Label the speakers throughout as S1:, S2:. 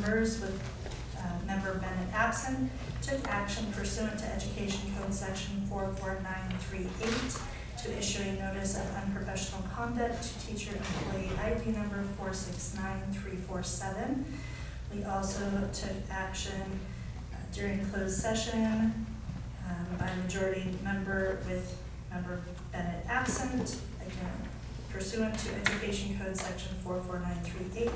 S1: members with member Bennett absent, took action pursuant to Education Code Section 44938 to issue a notice of unprofessional conduct to teacher employee ID number 469347. We also took action during closed session by majority member with member Bennett absent, again pursuant to Education Code Section 44938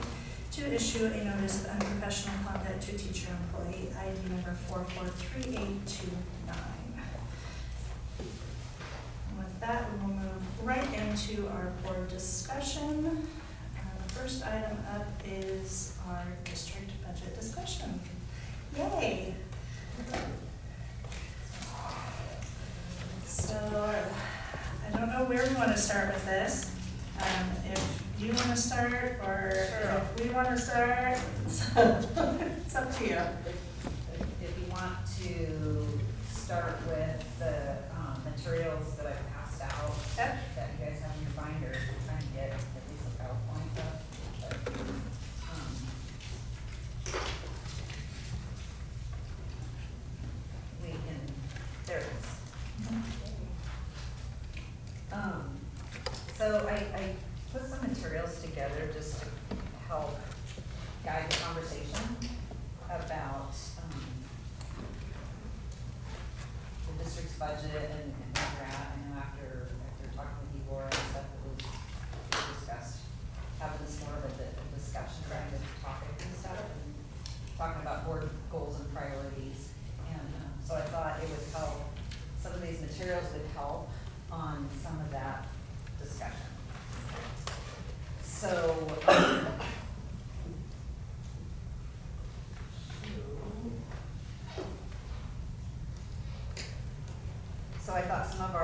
S1: to issue a notice of unprofessional conduct to teacher employee ID number 443829. With that, we will move right into our board discussion. The first item up is our district budget discussion. Yay! So, I don't know where we want to start with this. If you want to start, or if we want to start, it's up to you.
S2: If you want to start with the materials that I passed out,
S1: Yep.
S2: that you guys have in your binders, we're trying to get at least a PowerPoint up. We can, there it is. So I put some materials together just to help guide the conversation about the district's budget and where we're at. I know after talking with Igor and stuff, it was discussed, having this more of a discussion around the topic and stuff, and talking about board goals and priorities. And so I thought it would help, some of these materials would help on some of that discussion. So, so I thought some of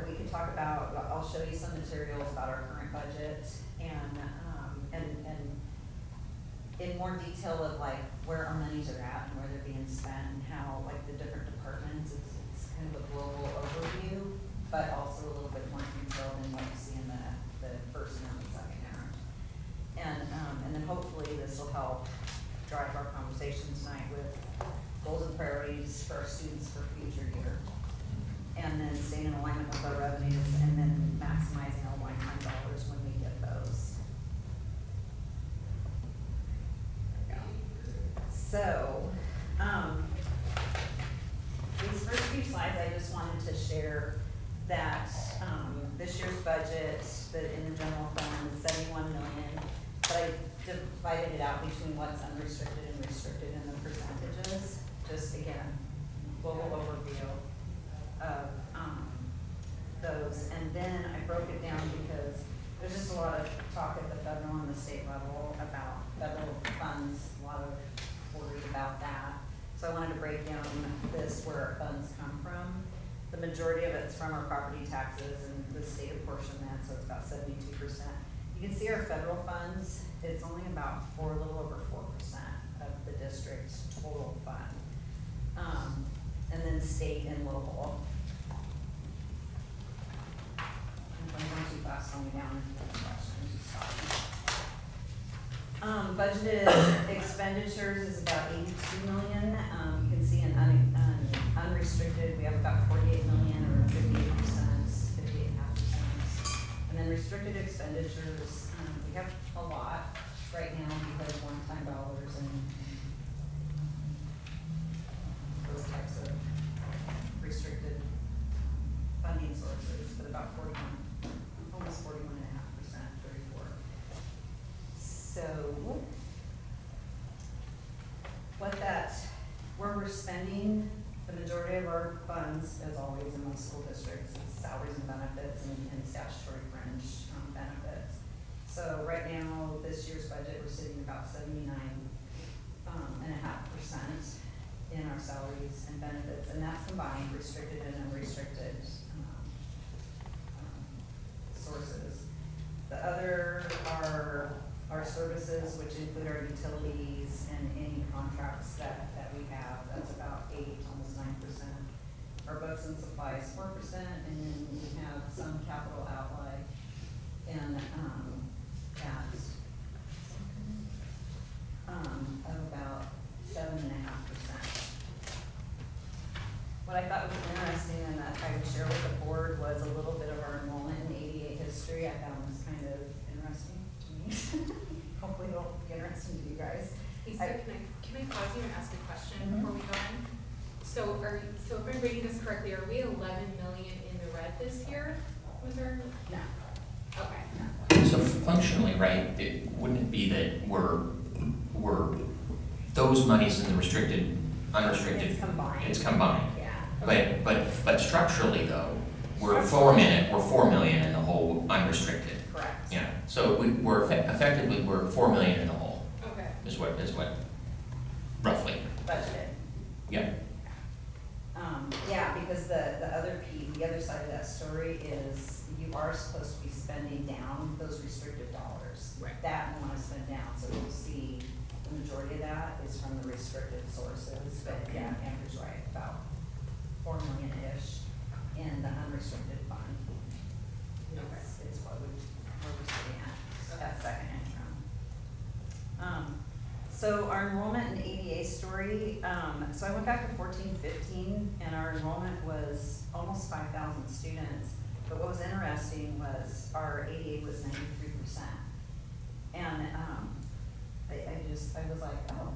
S2: we could talk about, I'll show you some materials about our current budget and in more detail of like where our monies are at and where they're being spent and how like the different departments, it's kind of a global overview, but also a little bit more detailed than what you see in the first round and second round. And then hopefully this will help drive our conversation tonight with goals and priorities for our students for future year. And then staying in alignment with our revenues and then maximizing our one-time dollars when we get those. So, these first few slides, I just wanted to share that this year's budget, that in the general fund is $71 million, but I divided it out between what's unrestricted and restricted in the percentages. Just again, global overview of those. And then I broke it down because there's just a lot of talk at the federal and the state level about federal funds, a lot of worry about that. So I wanted to break down this, where our funds come from. The majority of it's from our property taxes and the state apportionment, so it's about 72%. You can see our federal funds, it's only about a little over 4% of the district's total fund. And then state and local. I'm going too fast, slow me down. Budgeted expenditures is about $82 million. You can see in unrestricted, we have about $48 million, or 58%, 58.5%. And then restricted expenditures, we have a lot right now because one-time dollars and those types of restricted funding sources, but about 41, almost 41.5%, 34. So where we're spending the majority of our funds, as always in most school districts, is salaries and benefits and statutory fringe benefits. So right now, this year's budget, we're sitting about 79.5% in our salaries and benefits, and that's combined restricted and unrestricted sources. The other are our services, which include our utilities and any contracts that we have. That's about 8, almost 9%. Our books and supplies, 4%, and then we have some capital outlay and of about what I thought was interesting and that I would share with the board was a little bit of our enrollment in ADA history. I found this kind of interesting to me. Hopefully it'll be interesting to you guys.
S3: Lisa, can I pause you and ask a question
S2: Mhm.
S3: before we go on? So if I'm reading this correctly, are we 11 million in the red this year? Was there?
S2: No.
S3: Okay.
S4: So functionally, right, wouldn't it be that we're those monies in the restricted, unrestricted?
S2: It's combined.
S4: It's combined.
S2: Yeah.
S4: But structurally though, we're 4 million in the whole unrestricted.
S2: Correct.
S4: Yeah, so we're effectively, we're 4 million in the hole,
S3: Okay.
S4: is what, roughly.
S2: Budgeted.
S4: Yeah.
S2: Yeah, because the other side of that story is you are supposed to be spending down those restricted dollars.
S3: Right.
S2: That you wanna spend down, so you'll see the majority of that is from the restricted sources, but yeah, Andrew's right, about 4 million-ish in the unrestricted fund. Is what where we're sitting at, that second interim. So our enrollment in ADA story, so I went back to 14-15 and our enrollment was almost 5,000 students. But what was interesting was our ADA was 93%. And I was like, oh,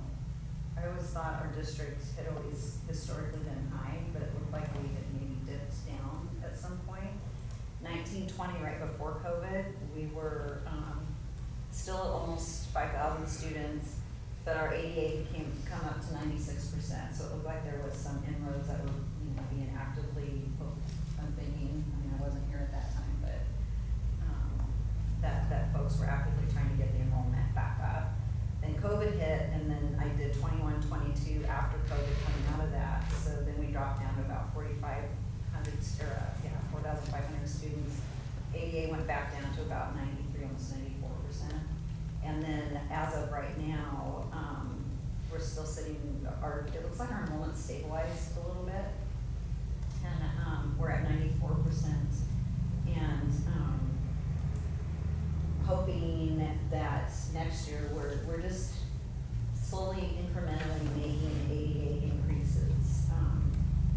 S2: I always thought our district had always historically been high, but it looked like we had maybe dipped down at some point. 19-20, right before COVID, we were still at almost 5,000 students, but our ADA come up to 96%. So it looked like there was some inroads that were, being actively, I'm thinking, I wasn't here at that time, but that folks were actively trying to get the enrollment back up. Then COVID hit, and then I did 21-22 after COVID coming out of that. So then we dropped down to about 4,500 students. ADA went back down to about 93, almost 94%. And then as of right now, we're still sitting, it looks like our enrollment stabilized a little bit. And we're at 94%. And hoping that next year we're just slowly incrementally making ADA increases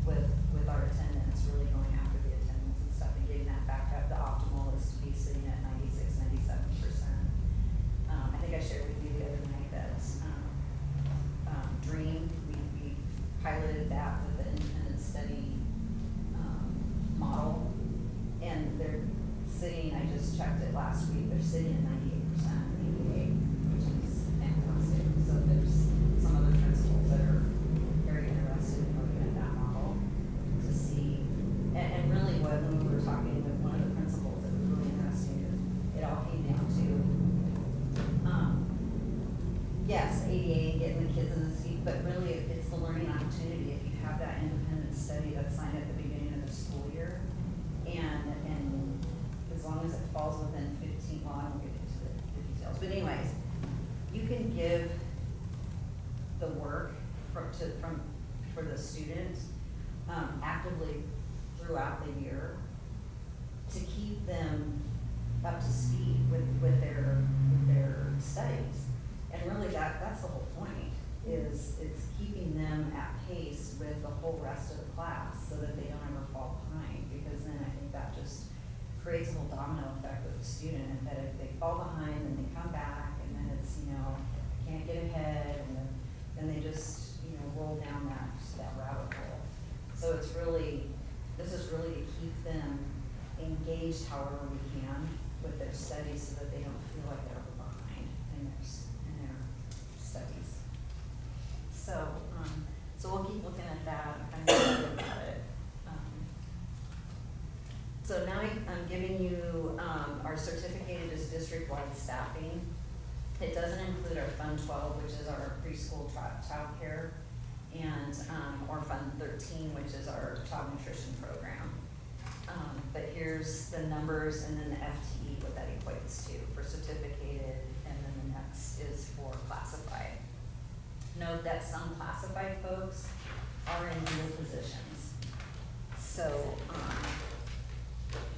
S2: with our attendance, really going after the attendance and stuff and getting that back up. The optimal is to be sitting at 96-97%. I think I shared with you the other night that Dream, we piloted that with the independent study model, and they're sitting, I just checked it last week, they're sitting at 98% ADA, which is fantastic. So there's some other principals that are very interested in looking at that model to see, and really when we were talking with one of the principals, it was really interesting, it all came down to yes, ADA, getting the kids in the seat, but really it's the learning opportunity. If you have that independent study that's signed at the beginning of the school year, and as long as it falls within 15, well, I won't get into the details, but anyways, you can give the work for the student actively throughout the year to keep them up to speed with their studies. And really that's the whole point, is it's keeping them at pace with the whole rest of the class so that they don't ever fall behind, because then I think that just creates a whole domino effect with the student, and that if they fall behind, then they come back, and then it's, can't get ahead, and then they just, roll down that rabbit hole. So this is really to keep them engaged however we can with their studies so that they don't feel like they're behind in their studies. So we'll keep looking at that. I'm excited about it. So now I'm giving you our certificated as district-wide staffing. It doesn't include our Fund 12, which is our preschool child care, and or Fund 13, which is our child nutrition program. But here's the numbers and then the FTE, what that equates to for certificated, and then the next is for classified. Note that some classified folks are in dual positions. So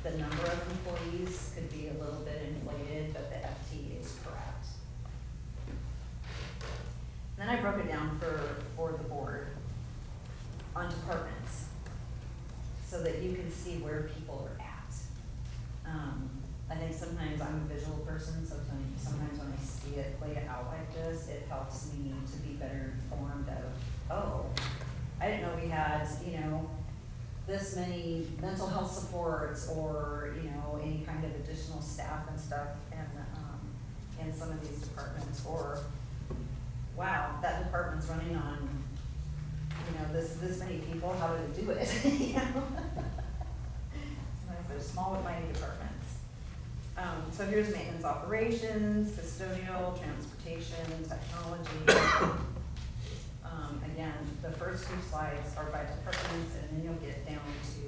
S2: the number of employees could be a little bit inflated, but the FTE is correct. Then I broke it down for the board on departments. so that you can see where people are at. I think sometimes I'm a visual person, so sometimes when I see it laid out like this, it helps me to be better informed of, oh, I didn't know we had, you know, this many mental health supports or, you know, any kind of additional staff and stuff in some of these departments, or, wow, that department's running on, you know, this many people, how did it do it? You know? Sometimes they're small but mighty departments. So here's maintenance operations, custodial, transportation, technology. Again, the first few slides are by departments, and then you'll get down to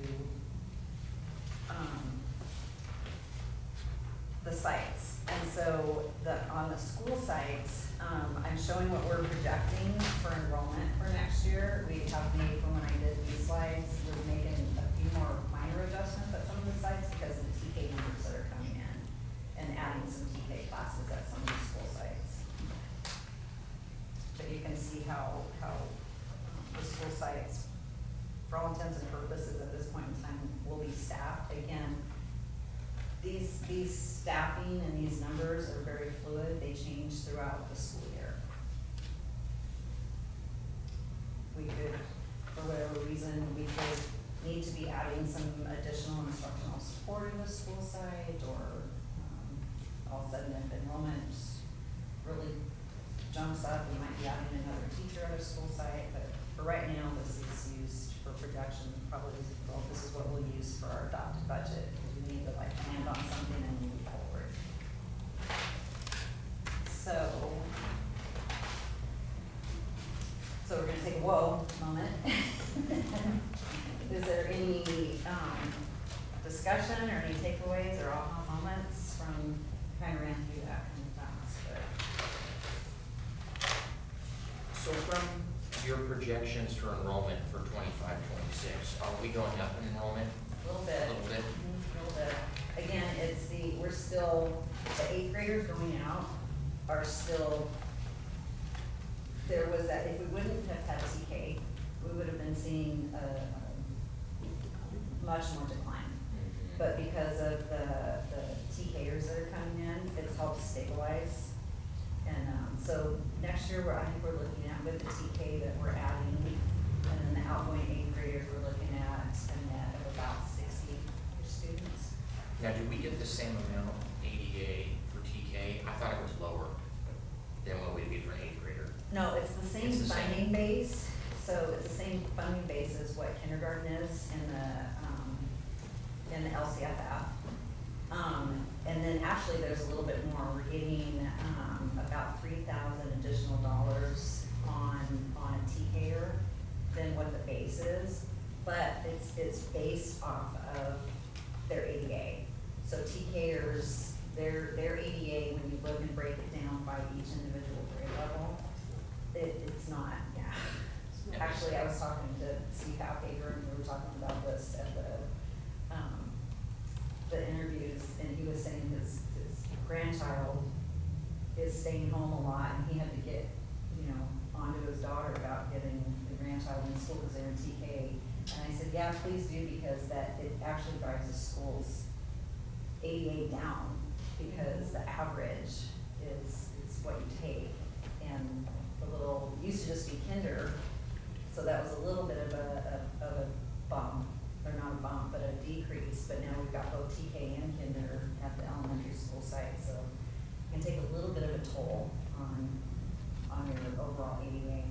S2: the sites. And so on the school sites, I'm showing what we're projecting for enrollment for next year. We have made, from when I did these slides, we're making a few more minor adjustments at some of the sites because of the TK numbers that are coming in, and adding some TK classes at some of the school sites. But you can see how the school sites, for all intents and purposes at this point in time, will be staffed. Again, these staffing and these numbers are very fluid. They change throughout the school year. We could, for whatever reason, we could need to be adding some additional instructional support in the school site, or all of a sudden if enrollment really jumps up, we might be adding another teacher at a school site. But for right now, this is used for projection. Probably, well, this is what we'll use for our adopted budget. We need to like land on something and move forward. So we're gonna take a whoa moment. Is there any discussion or any takeaways or aha moments from, kind of ran through that kind of fast, but.
S4: So from your projections for enrollment for 25-26, are we going up in enrollment?
S2: A little bit.
S4: A little bit?
S2: A little bit. Again, we're still, the 8th graders going out are still, there was that, if we wouldn't have had TK, we would have been seeing a much more decline. But because of the TKers that are coming in, it's helped stabilize. And so next year, I think we're looking at, with the TK that we're adding, and then the outgoing 8th graders, we're looking at a net of about 60 students.
S4: Now, do we get the same amount ADA for TK? I thought it was lower than what we'd get for an 8th grader.
S2: No, it's the same
S4: It's the same.
S2: funding base, so it's the same funding base as what kindergarten is in the LCFF. And then actually there's a little bit more, we're getting about $3,000 additional dollars on a TKer than what the base is, but it's based off of their ADA. So TKers, their ADA, when you look and break it down by each individual grade level, it's not, yeah. Actually, I was talking to Steve Halkager, and we were talking about this at the interviews, and he was saying his grandchild is staying home a lot, and he had to get, onto his daughter about getting the grandchild in school because they're in TK. And I said, yeah, please do, because it actually drives the school's ADA down, because the average is what you take. And used to just be kinder, so that was a little bit of a bump, or not a bump, but a decrease, but now we've got both TK and kinder at the elementary school site, so it can take a little bit of a toll on your overall ADA.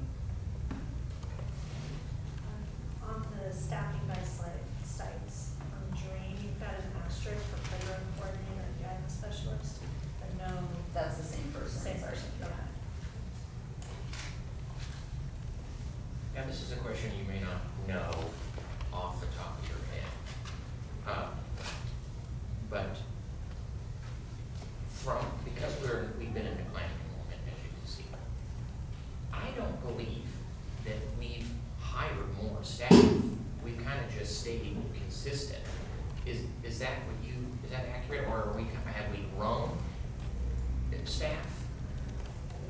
S1: On the staffing by sites, on Dream, you've got an asterisk for playground coordinator and guidance specialist, but no.
S2: That's the same person.
S1: Same person,
S2: Yeah.
S1: okay.
S4: Now, this is a question you may not know off the top of your head. But because we've been in declining enrollment, as you can see, I don't believe that we've hired more staff. We've kind of just stayed consistent. Is that accurate, or have we grown staff?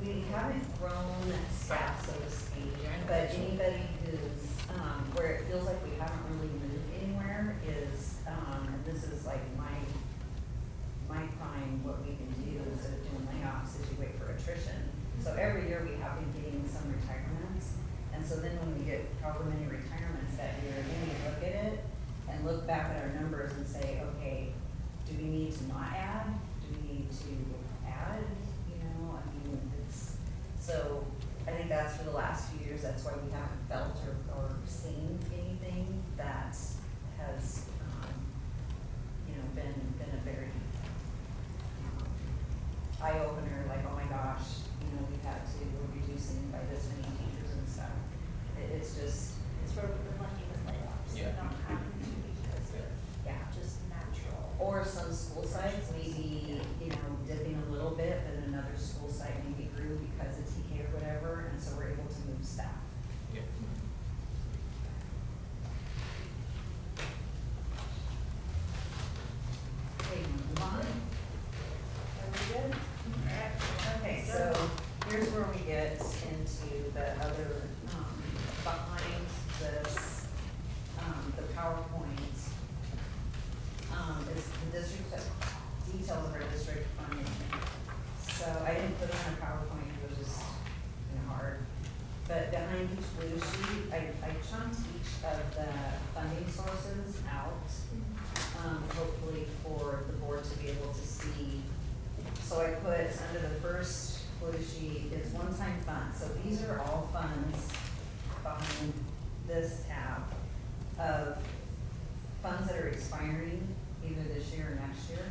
S2: We haven't grown staff, so to speak,
S4: Yeah, I don't
S2: but
S4: think so.
S2: anybody who's, where it feels like we haven't really moved anywhere is, and this is like my prime, what we can do instead of doing layoffs is you wait for attrition. So every year we have been getting some retirements, and so then when we get however many retirements that year, then we look at it and look back at our numbers and say, okay, do we need to not add? Do we need to add? You know, I mean, it's, so I think that's for the last few years, that's why we haven't felt or seen anything that has, you know, been a very eye-opener, like, oh my gosh, you know, we've had to, we're reducing by this many teachers and stuff. It's just,
S1: It's where we're lucky with layoffs, we
S4: Yeah.
S1: don't have to because they're
S2: yeah.
S1: just natural.
S2: Or some school sites maybe, you know, dipping a little bit, but another school site maybe grew because of TK or whatever, and so we're able to move staff.
S4: Yeah.
S2: Okay, move on. Are we good? Okay, so here's where we get into the other, behind this, the PowerPoint, is the district, details of our district funding. So I didn't put it on a PowerPoint, it was just kind of hard. But behind each blue sheet, I chunked each of the funding sources out, hopefully for the board to be able to see. So I put under the first blue sheet is one-time funds. So these are all funds behind this tab of funds that are expiring either this year or next year.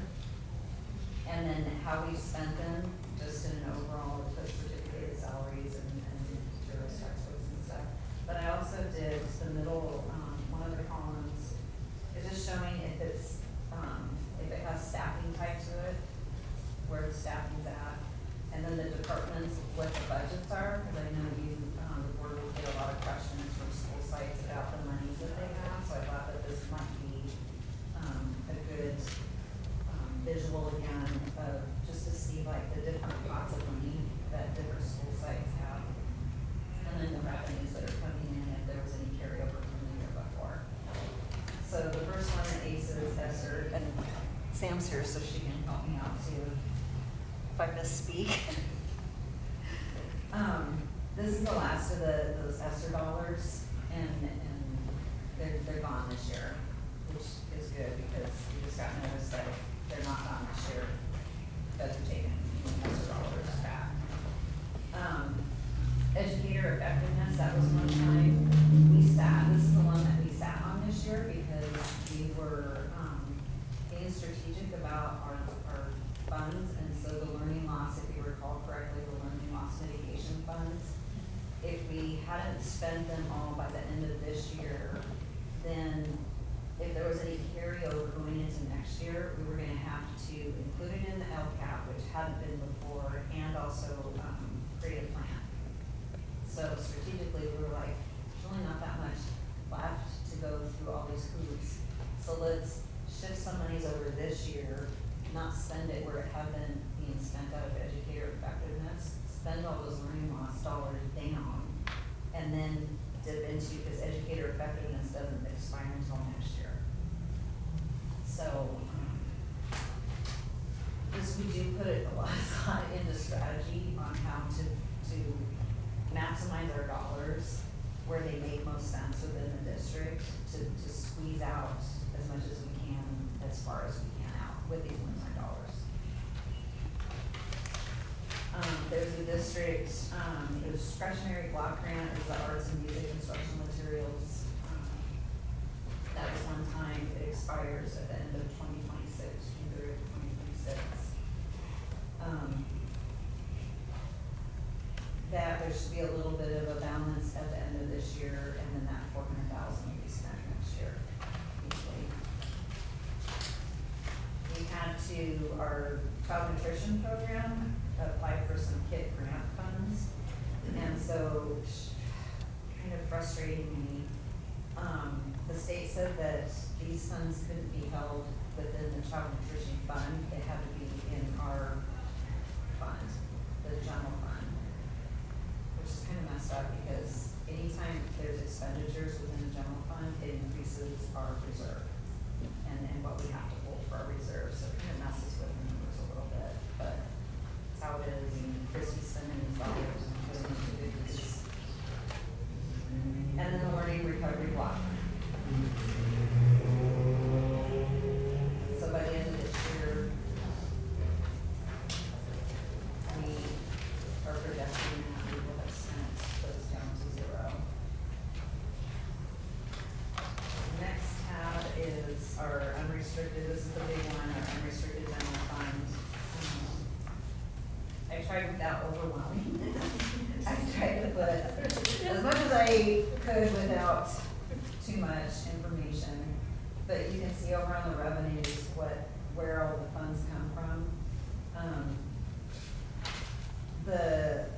S2: And then how we spent them, just in an overall, it puts certificated salaries and tourist textbooks and stuff. But I also did the middle, one of the columns, is just showing if it's, if it has staffing type to it, where the staffing's at. And then the departments, what the budgets are, because I know you, the board will get a lot of questions from school sites about the monies that they have. So I thought that this might be, a good, visual again of just to see like the different pots of money that different school sites have. And then the revenues that are coming in if there was any carryover from the year before. So the first one at ACE is ESSER, and Sam's here so she can help me out too if I misspeak. This is the last of those ESSER dollars, and they're gone this year, which is good because we just got notice that they're not gone this year. That's taken, ESSER dollars back. Educator effectiveness, that was one time this is the one that we sat on this year because we were, being strategic about our funds, and so the learning loss, if you recall correctly, the learning loss mitigation funds, if we hadn't spent them all by the end of this year, then if there was any carryover going into next year, we were gonna have to include it in the LCAP, which hadn't been before, and also, create a plan. So strategically, we were like, there's really not that much left to go through all these hoops. So let's shift some monies over this year, not spend it where it had been being spent out of educator effectiveness, spend all those learning loss dollars down, and then dip into, because educator effectiveness doesn't expire until next year. So, this, we do put a lot of thought into strategy on how to maximize our dollars where they make most sense within the district to squeeze out as much as we can, as far as we can out with these limited dollars. There's a district, the discretionary block grant is the arts and music instructional materials. That was one time, it expires at the end of 2026, June 30th, 2026. That there should be a little bit of a balance at the end of this year, and then that 400,000 will be spent next year, usually. We had to, our child nutrition program, apply for some KIT grant funds, and so, kind of frustrating me. The state said that these funds couldn't be held within the child nutrition fund, it had to be in our fund, the general fund. Which is kind of messed up because anytime there's expenditures within the general fund, it increases our reserve. and what we have to hold for our reserves, so it kind of messes with the numbers a little bit, but it's how it is, and Christie's spending these dollars and putting them to good use. And then the learning recovery block. So by the end of this year, we are projecting that we will have spent those down to 0. Next tab is our unrestricted, this is the big one, our unrestricted general fund. I tried without overwhelming. I tried to put as much as I could without too much information. But you can see over on the revenues where all the funds come from.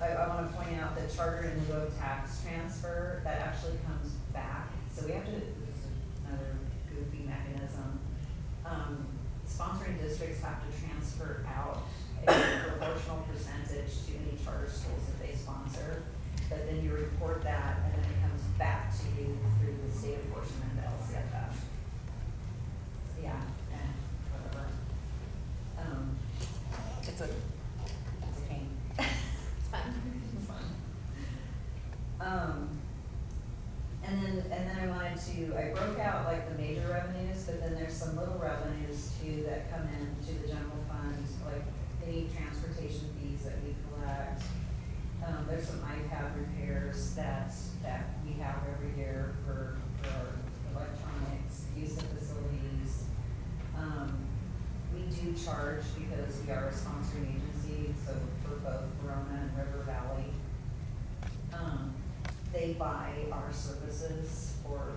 S2: I wanna point out the charter in lieu of tax transfer, that actually comes back. So we have to, this is another goofy mechanism. Sponsoring districts have to transfer out a proportional percentage to any charter schools that they sponsor. But then you report that and then it comes back to you through the state apportionment to LCFF. Yeah, whatever. It's a pain. It's fun. It's fun. And then I broke out like the major revenues, but then there's some little revenues too that come into the general fund, like any transportation fees that we collect. There's some iPad repairs that we have every year for electronics, use of facilities. We do charge because we are a sponsoring agency, so for both Verona and River Valley. They buy our services for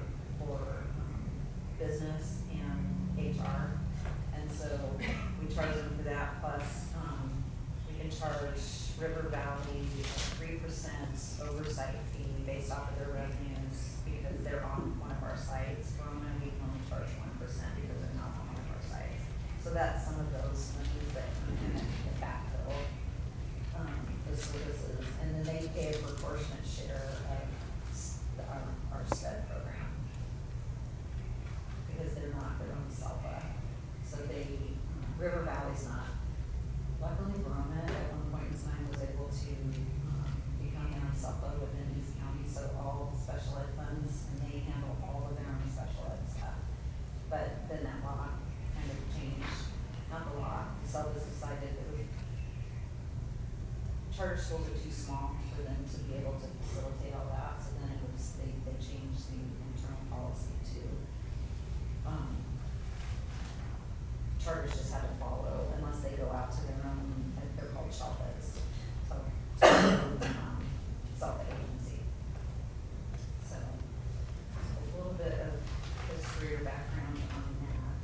S2: business and HR, and so we charge them for that, plus, we can charge River Valley a 3% oversight fee based off of their revenues, because they're on one of our sites. Verona, we can only charge 1% because they're not on one of our sites. So that's some of those monies that come in and backfill the services, and then they pay a proportionate share of our SPED program, because they're not their own SELPA. So River Valley's not. Luckily, Verona at one point in time was able to become their own SELPA within East County, so all special ed funds, and they handle all of their own special ed stuff. But then that law kind of changed, not the law, SELPA decided that charter schools are too small for them to be able to facilitate all that, so then they changed the internal policy to, charters just had to follow unless they go out to their own, they're called SHELPAs, so, SELPA agency. So, a little bit of history or background on that.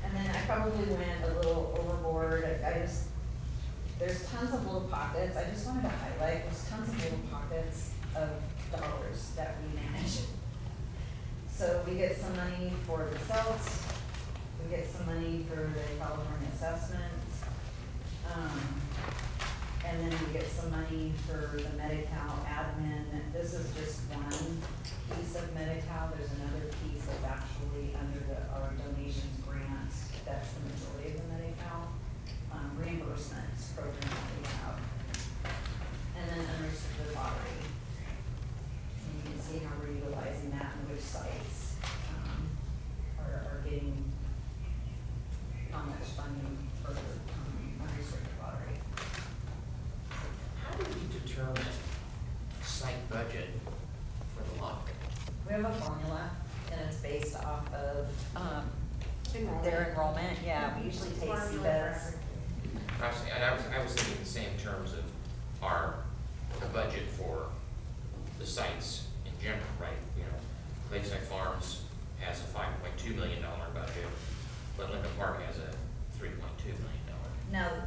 S2: And then I probably went a little overboard. There's tons of little pockets. I just wanted to highlight, there's tons of little pockets of dollars that we manage. So we get some money for the CELTS, we get some money for the California assessments, and then we get some money for the Medi-Cal admin. This is just one piece of Medi-Cal. There's another piece that's actually under our donations grant. That's the majority of the Medi-Cal reimbursements program that we have. And then unrestricted lottery. And you can see how we're utilizing that and which sites are getting how much funding for unrestricted lottery.
S4: How do we determine site budget for the lottery?
S2: We have a formula, and it's based off of their enrollment. Yeah, we usually take CBEDS.
S4: I was thinking the same terms of the budget for the sites in general, right? You know, Lakeside Farms has a $5.2 million budget, but Lincoln Park has a $3.2 million.
S2: Now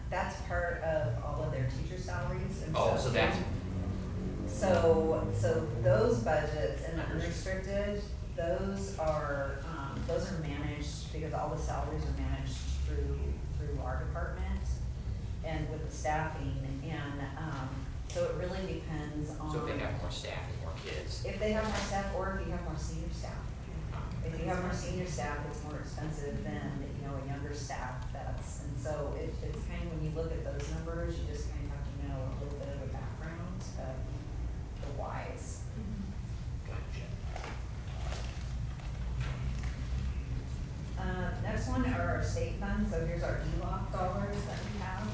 S2: that's part of all of their teacher salaries. And
S4: Oh, so that's,
S2: So those budgets and the unrestricted, those are managed, because all the salaries are managed through our department and with the staffing, and So it really depends on.
S4: So if they have more staff and more kids,
S2: If they have more staff, or if you have more senior staff. If you have more senior staff, it's more expensive than, you know, a younger staff, and so it's kind of, when you look at those numbers, you just kind of have to know a little bit of a background of the whys.
S4: gotcha.
S2: Next one are our state funds, so here's our ELOC dollars that we have.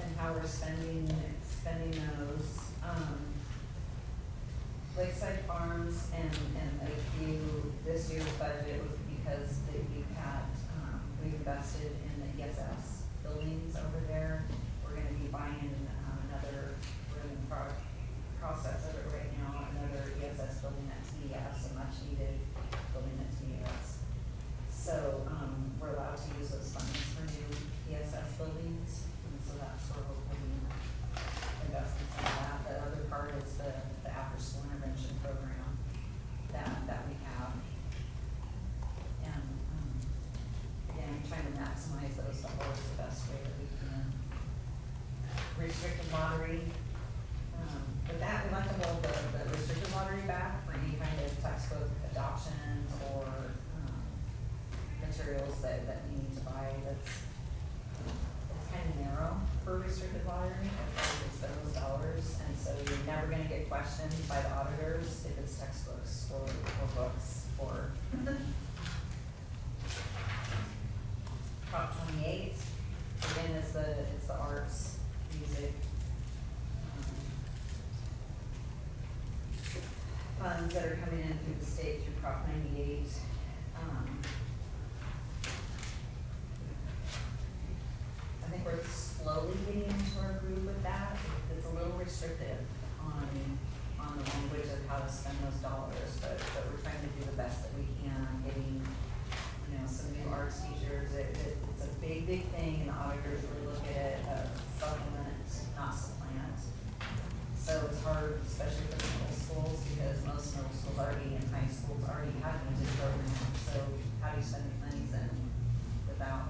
S2: And how we're spending those. Lakeside Farms and Lakeview, this year's budget was because we've invested in the ESS buildings over there. We're gonna be buying, we're in the process of it right now, another ESS building at TES, a much needed building at TES. So, we're allowed to use those funds for new ESS buildings, and so that's where we're putting investments in that. The other part is the after-school intervention program that we have. And, again, trying to maximize those dollars the best way that we can. Restricted lottery, with that, we like to hold the restricted lottery back for any kind of textbook adoptions or, materials that we need to buy that's kind of narrow for restricted lottery, it's those dollars, and so you're never gonna get questioned by the auditors if it's textbooks or books or. Prop 28, again, it's the arts, music, funds that are coming in through the state through Prop 98. I think we're slowly getting into our groove with that. It's a little restrictive on the language of how to spend those dollars, but we're trying to do the best that we can on getting, you know, some new arts teachers. It's a big thing, and the auditors really look at it, supplement, not supplant. So it's hard, especially for the middle schools, because most middle schools already and high schools already have music programs. So how do you spend the monies in without,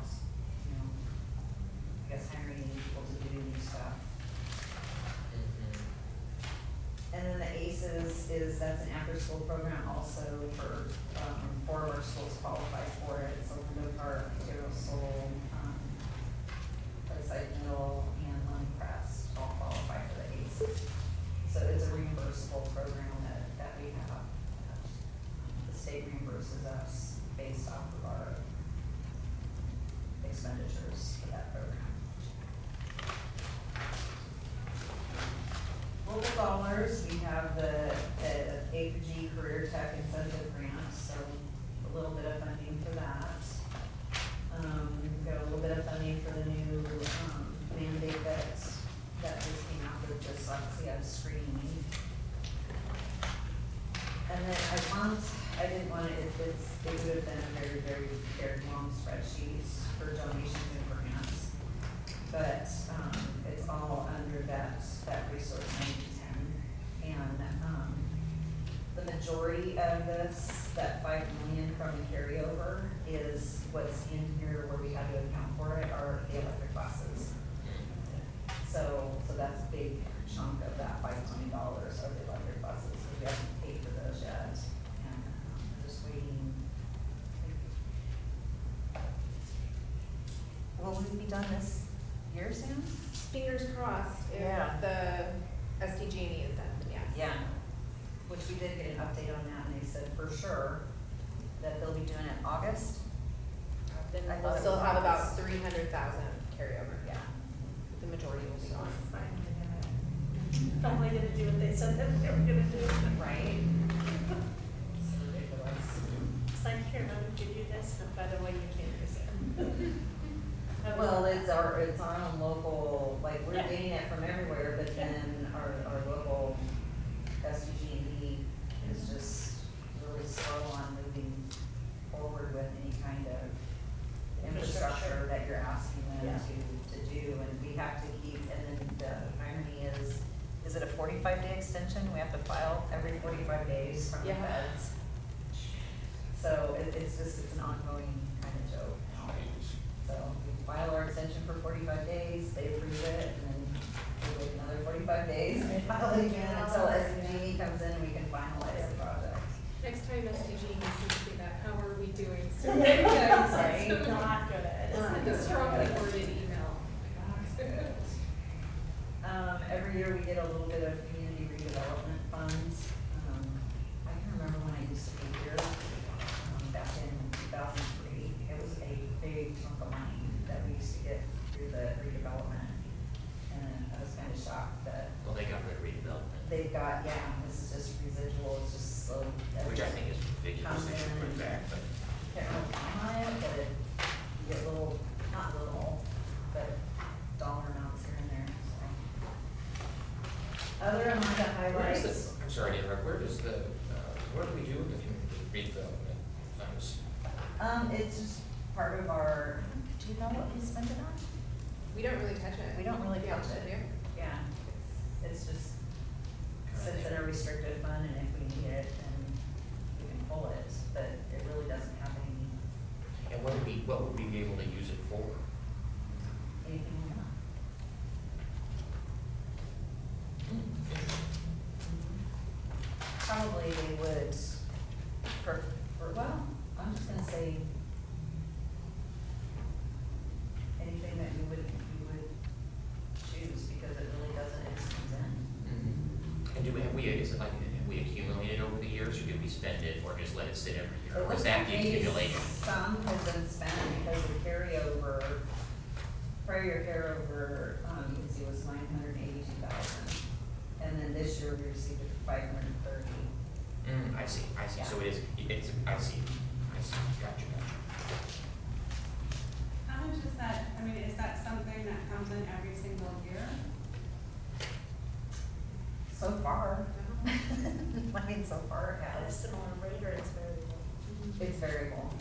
S2: you know, I guess hiring people to do new stuff? And then the ACES that's an after-school program also for, 4 of our schools qualify for it. So Window Park, Hero Soul, Lakeside Middle, and Lone Crest all qualify for the ACES. So it's a reimbursable program that we have. The state reimburses us based off of our expenditures for that program. Local dollars, we have the A4G Career Tech Incentive Grant, so a little bit of funding for that. We've got a little bit of funding for the new mandate that just came out with dyslexia screening. And then I didn't want it would have been a very long spreadsheet for donations and grants. But, it's all under that resource 9010. And, the majority of this, that $5 million from the carryover is what's in here where we had to account for it, are the electric classes. So that's a big chunk of that $5 million are the electric buses, so we haven't paid for those yet, and I'm just waiting. Will we be done this year soon?
S3: Fingers crossed if
S2: Yeah.
S3: the SDG&E is done, yes.
S2: Yeah, which we did get an update on that, and they said for sure that they'll be doing it in August.
S3: Then
S2: I thought
S3: we'll
S2: it
S3: still
S2: was
S3: have about
S2: August.
S3: 300,000 carryover.
S2: Yeah.
S3: The majority will be gone.
S1: Finally gonna do what they said that they were gonna do.
S2: Right? It's ridiculous.
S1: It's like, here, let me give you this, and by the way, you can't use it.
S2: Well, it's our own local, like, we're
S1: Yeah.
S2: getting it from everywhere, but then our local SDG&E is just really slow on moving forward with any kind of infrastructure that you're asking them
S1: Yeah.
S2: to do, and we have to keep, and then the irony is it a 45-day extension? We have to file every 45 days from the
S3: Yeah.
S2: feds. So it's an ongoing kind of joke. So we file our extension for 45 get a little bit of community redevelopment funds. I can remember when I used to be here, back in 2003, it was a big chunk of money that we used to get through the redevelopment. And I was kind of shocked that
S4: Well, they got rid of redevelopment,
S2: they've got, yeah, this is just residual, it's just slow.
S4: which I think is ridiculous, they should put it back, but.
S2: Can't remember on it, but you get little, not little, but dollar amounts here and there, so. Other among the
S4: Where does
S2: highlights,
S4: I'm sorry to interrupt, where does the, what do we do with the community redevelopment funds?
S2: it's just part of our, do you know what we spend it on?
S3: We don't really touch it.
S2: We don't really
S3: Yeah,
S2: touch it.
S3: yeah.
S2: Yeah, it's just sits in a restricted fund, and if we need it, then we can pull it, but it really doesn't have any,
S4: And what would we be able to use it for?
S2: anything we want. Probably they would prefer, well, I'm just gonna say anything that you would choose, because it really doesn't, it just comes in.
S4: And is it like, have we accumulated over the years, or do we spend it, or just let it sit every year? Or is that the
S2: Maybe
S4: accumulation?
S2: some has been spent because the carryover, prior year carryover, you can see was 982,000. And then this year we received it for 530.
S4: I see,
S2: Yeah.
S4: so it's, I see, gotcha.
S5: How much is that, I mean, is that something that comes in every single year?
S2: So far. I mean, so far it
S1: At a
S2: has.
S1: similar rate, or it's variable?
S2: It's variable.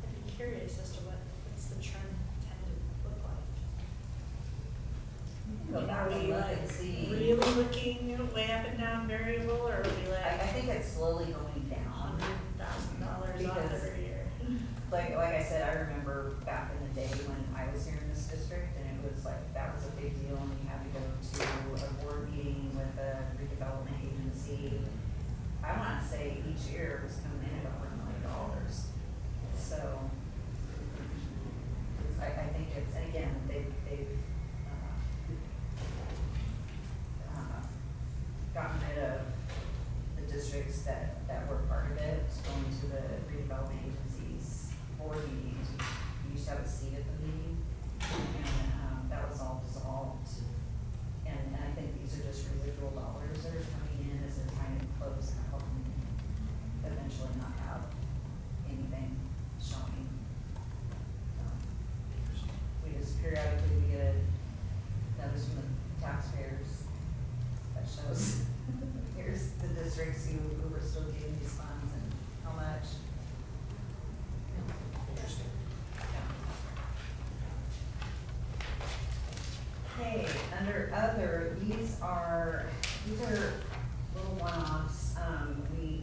S1: I'd be curious as to what's the trend tend to look like.
S2: Go back
S1: Are
S2: and
S1: we
S2: look
S1: like
S2: and see.
S1: really looking way up and down variable, or are we
S2: I
S1: like
S2: think it's slowly going down.
S1: $100,000 off
S2: Because-
S1: every year?
S2: Like I said, I remember back in the day when I was here in this district, and it was like, that was a big deal, and you had to go to a board meeting with a redevelopment agency. I wanna say each year it was coming in at over $1 million. So, I think it's, and again, they've gotten rid of the districts that were part of it, going to the redevelopment agencies board meetings. You used to have a seat at the meeting, and, that was all dissolved. And I think these are just residual dollars that are coming in as they're trying to close out and eventually not have anything showing. We just periodically, we get a notice from the taxpayers that shows, here's the districts who are still getting these funds and how much.
S4: Interesting.
S2: Okay, under other, these are little one-offs.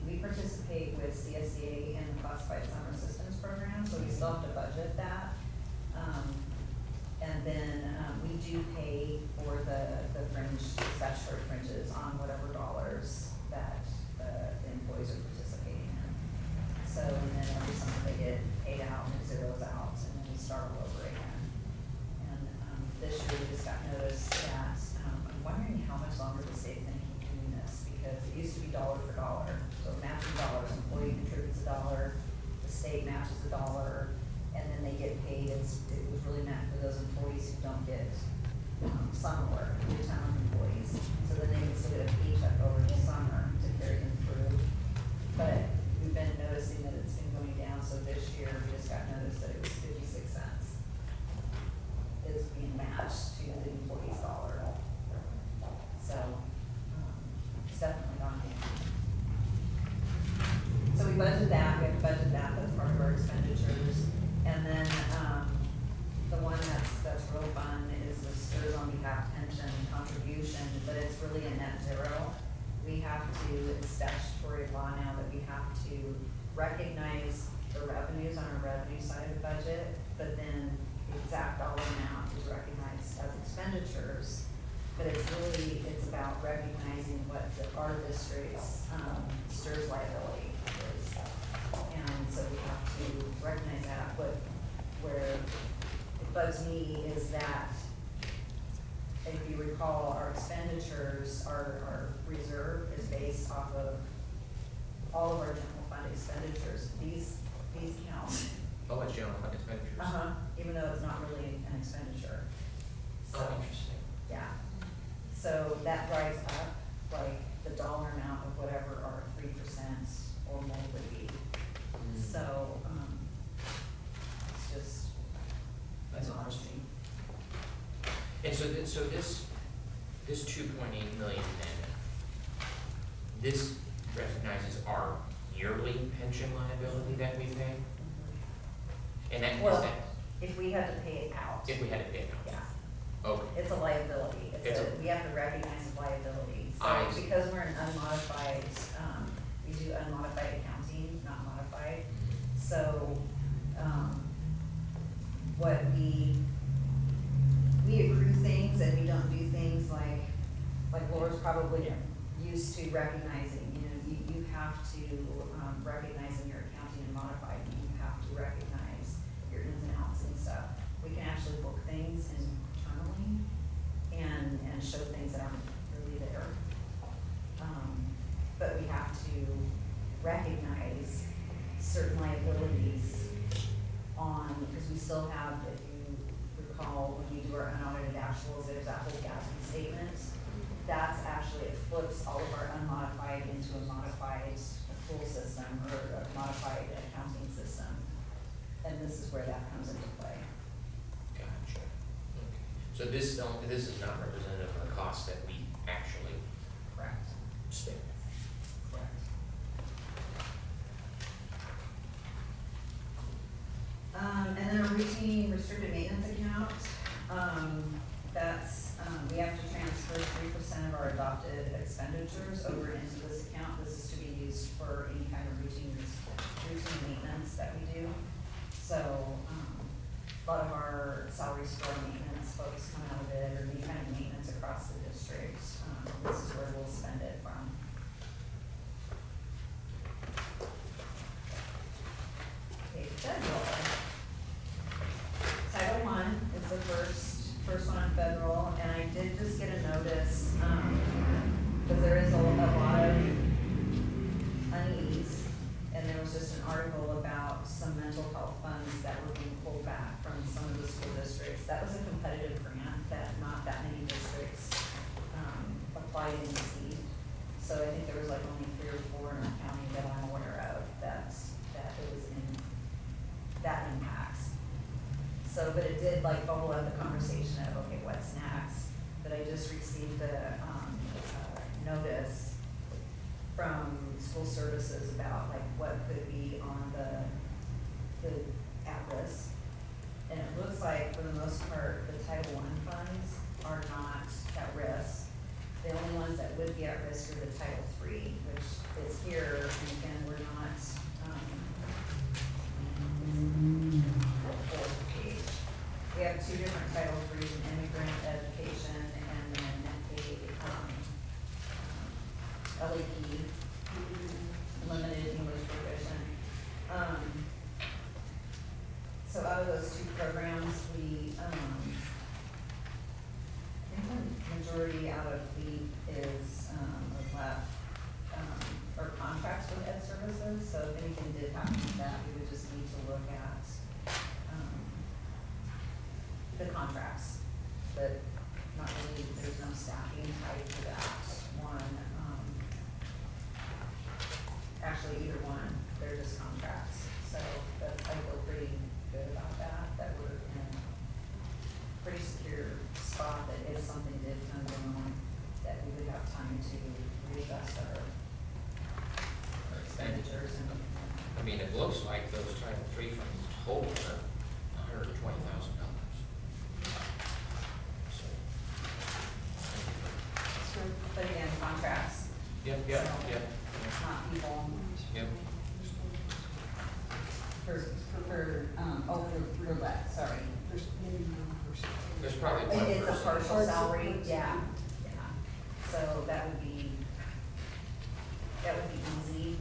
S2: We participate with CSEA in the Classified Summer Systems Program, so we still have to budget that. And then, we do pay for the fringe, statutory fringes on whatever dollars that the employees are participating in. So, and then every summer they get paid out and it zeroes out, and then we start all over again. And, this year we just got notice that, I'm wondering how much longer the state's gonna keep doing this, because it used to be dollar for dollar. So matching dollars, employee contributes $1, the state matches $1, and then they get paid. It was really meant for those employees who don't get, summer work, full-time employees. So then they can still get a paycheck over the summer to carry them through. But we've been noticing that it's been going down, so this year we just got notice that it was 56 cents. It's being matched to the employee's dollar. So, it's definitely gone down. So we budgeted that, we have to budget that, that's part of our expenditures. And then, the one that's real fun is the STRS on behalf pension contribution, but it's really a net zero. We have to, it's statutory law now that we have to recognize the revenues on our revenue side of the budget, but then the exact dollar amount is recognized as expenditures. But it's really, it's about recognizing what our district's, STRS liability is. And so we have to recognize that, where bugs me is that, if you recall, our expenditures, our reserve is based off of all of our general fund expenditures. These count.
S4: Oh, it's general fund expenditures?
S2: Even though it's not really an expenditure. So,
S4: Oh, interesting.
S2: yeah. So that drives up, like, the dollar amount of whatever our 3% or more would be. So, it's just.
S4: That's interesting. And so this 2.8 million then, this recognizes our yearly pension liability that we pay? And that, is
S2: Well,
S4: that,
S2: if we had to pay it out.
S4: if we had to pay it out?
S2: Yeah,
S4: Okay,
S2: it's a liability. We have to recognize a liability.
S4: I
S2: So
S4: see.
S2: because we're an unmodified, we do unmodified accounting, not modified. So, what we accrue things and we don't do things like Laura's probably used to recognizing, you have to, recognize in your accounting and modified, you have to recognize your ins and outs and stuff. We can actually book things internally and show things that aren't really there. But we have to recognize certain liabilities because we still have, if you recall, when we do our unaudited actuals, there's that whole GASB statement. That's actually, it flips all of our unmodified into a modified accrual system or a modified accounting system. And this is where that comes into play.
S4: gotcha. Okay. So this is not representative of the cost that we actually
S2: Correct.
S4: spend?
S2: Correct. And then a routine restricted maintenance account, we have to transfer 3% of our adopted expenditures over into this account. This is to be used for any kind of routine maintenance that we do. So, a lot of our salaries for our maintenance folks come out of it, or any kind of maintenance across the district. This is where we'll spend it from. Okay, federal. Title I is the first one on federal, and I did just get a notice, because there is a lot of unease, and there was just an article about some mental health funds that were being pulled back from some of the school districts. That was a competitive grant that not that many districts, applied and received. So I think there was like only 3 or 4 in our county that I'm aware of that it was in, that impacts. So, but it did like bubble up the conversation of, okay, what's next? But I just received a notice from school services about like what could be on the at-risk. And it looks like for the most part, the Title I funds are not at risk. The only ones that would be at risk are the Title III, which is here, and again, we're not, fourth page. We have 2 different Title IIIs, an immigrant education and then a LEP, limited English proficient. So out of those 2 programs, we, I think the majority out of LEAP is, or contracts with ed services. So if anything did happen to that, we would just need to look at, the contracts, but not really, there's no staffing tied to that one. Actually, either one, they're just contracts. So that's, I feel pretty good about that we're in a pretty secure spot that if something did come along, that we would have time to readjust our expenditures and.
S4: I mean, it looks like those Title III funds total are $120,000. So,
S2: But again, contracts.
S4: yep.
S2: Not people.
S4: Yep.
S2: For that, sorry.
S4: There's probably one
S2: It's a
S4: person.
S2: partial salary, yeah. So that would be easy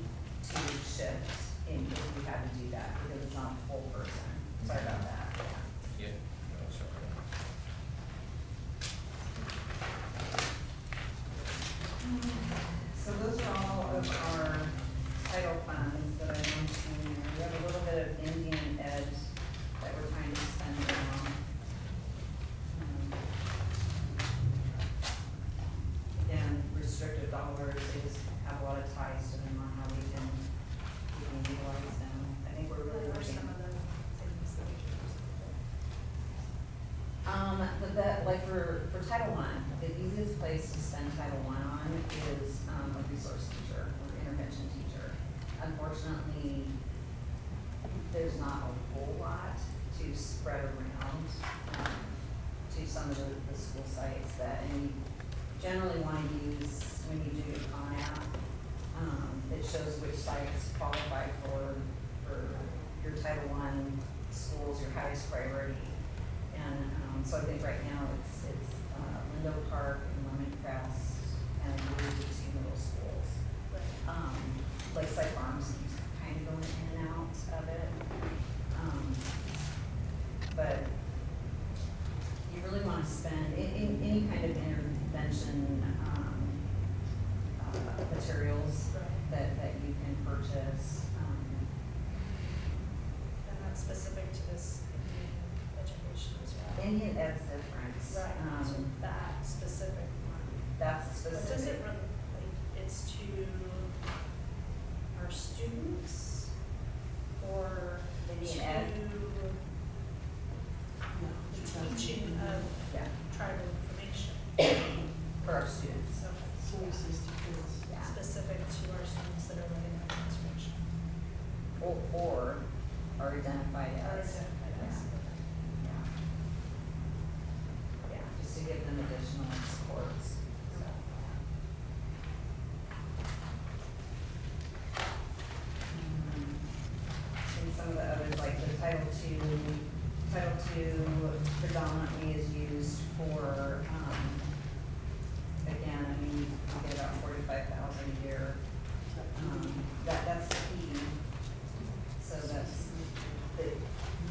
S2: to shift if we had to do that, because it's not a full person. Sorry about that,
S4: Yep.
S2: that, like for Title I, the easiest place to spend Title I on is, a resource teacher or intervention teacher. Unfortunately, there's not a whole lot to spread around, to some of the school sites that, and you generally wanna use, when you do your Khan app, it shows which sites qualify for your Title I schools, your highest priority. And, so I think right now it's Lindo Park and Lemon Crest and I believe the two middle schools. Lakeside Farms keeps kind of going in and out of it. But you really wanna spend, in any kind of intervention, materials that you can purchase.
S1: And that's specific to this Indian education as well.
S2: Indian Ed's different.
S1: Right, so that specific one.
S2: That's
S1: But does it
S2: specific.
S1: run, like, it's to our students or
S2: Indian
S1: to
S2: Ed.
S1: the teaching of
S2: Yeah,
S1: tribal information?
S2: for our students.
S1: So
S2: Yeah.
S1: specific to our students that are living in conservation.
S2: Or are identified
S1: Or
S2: as.
S1: identified as.
S2: Yeah. Yeah, just to give them additional supports, so. And some of the others, like the Title II predominantly is used for, again, I mean, you get about 45,000 a year. That's the key. So that's the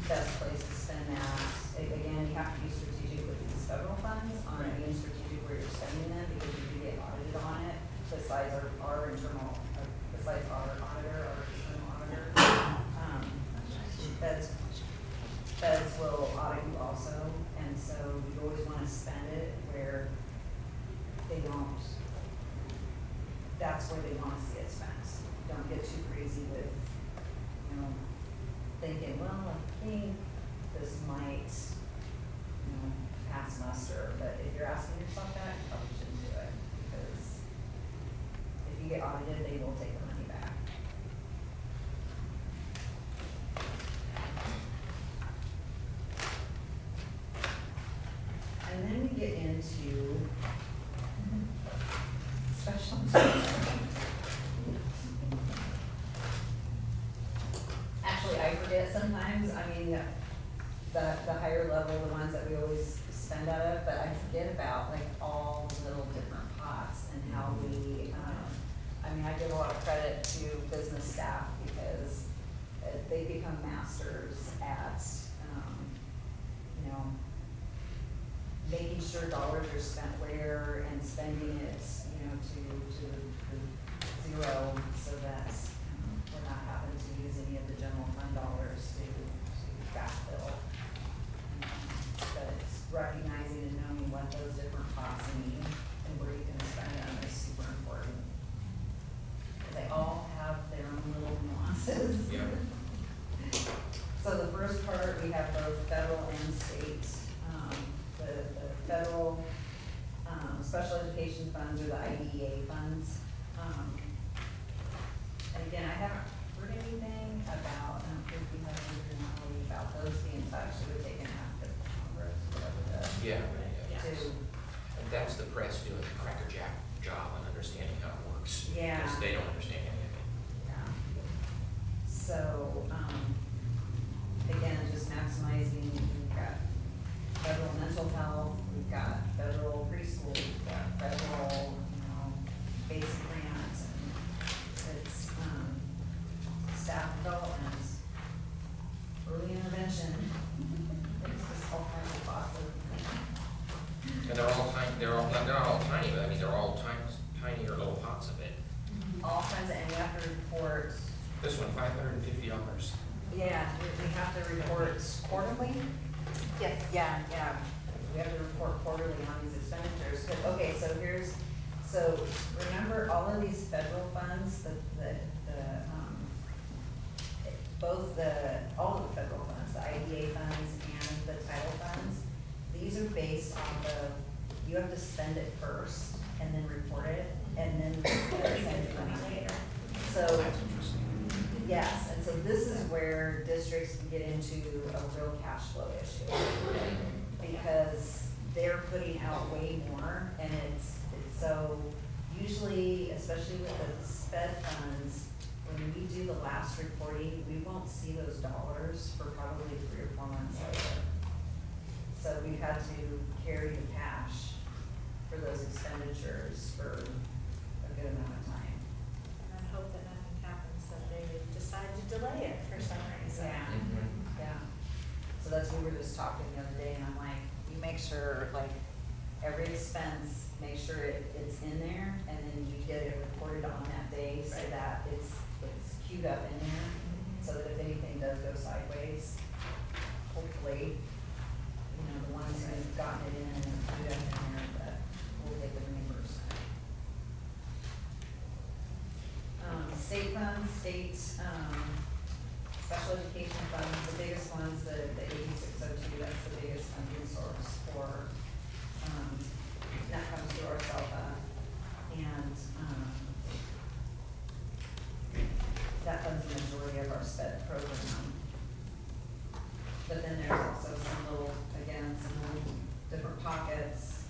S2: best place to spend that. Again, you have to be strategic with these federal funds on being strategic where you're spending them because you do get audited on it. Besides our internal, besides our auditor, our external auditor. Feds will audit you also, and so you always wanna spend it where they don't, that's where they wanna see it spent. Don't get too crazy with, thinking, well, I think this might, pass muster, but if you're asking yourself that, you probably shouldn't do it, because if you get audited, they will take the money back. And then we get into special education. Actually, I forget sometimes, I mean, the higher level, the ones that we always spend out of, but I forget about like all the little different pots and how we, I mean, I give a lot of credit to business staff because they become masters at, making sure dollars are spent where and spending it, to zero so that we're not having to use any of the general fund dollars to backfill. But recognizing and knowing what those different pots mean and where you can spend them is super important. They all have their own little nuances.
S4: Yeah.
S2: So the first part, we have both federal and state. The federal, special education funds or the IDEA funds. And again, I haven't heard anything about, I don't think we have anything really about those being actually taken after Congress, whatever
S4: Yeah.
S2: to,
S4: And that's the press doing a crackerjack job on understanding how it works.
S2: Yeah.
S4: Because they don't understand any of it.
S2: yeah. So, again, just maximizing, we've got federal mental health, we've got federal preschool, we've got federal, basic grants, and it's, staff development, early intervention, it's just all kinds of pots of,
S4: And they're all tiny, they're not all tiny, but I mean, they're all tinier little pots of it.
S2: all kinds of, and you have to report,
S4: This one, $550.
S2: yeah, we have to report quarterly? Yeah. We have to report quarterly on these expenditures. Okay, so remember all of these federal funds, all of the federal funds, the IDA funds and the title funds, these are based off of, you have to spend it first and then report it, and then send you money later. So,
S4: That's interesting.
S2: yes, and so this is where districts can get into a real cash flow issue. Because they're putting out way more, and it's so, usually, especially with the sped funds, when we do the last reporting, we won't see those dollars for probably 3 or 4 months later. So we've had to carry the cash for those expenditures for a good amount of time.
S1: And I hope that nothing happens, that they decide to delay it for some reason.
S2: Yeah.
S4: Mhm.
S2: Yeah, so that's, we were just talking the other day, and I'm like, you make sure, like, every expense, make sure it's in there, and then you get it reported on that day, so
S1: Right.
S2: that it's queued up in there, so that if anything does go sideways, hopefully, you know, the ones who've gotten it in and queued up in there, that will get the reimbursement. State funds, special education funds, the biggest ones, the 8602, that's the biggest funding source for, that comes through our SELPA. And, that funds the majority of our SPED program. But then there's also some little different pockets,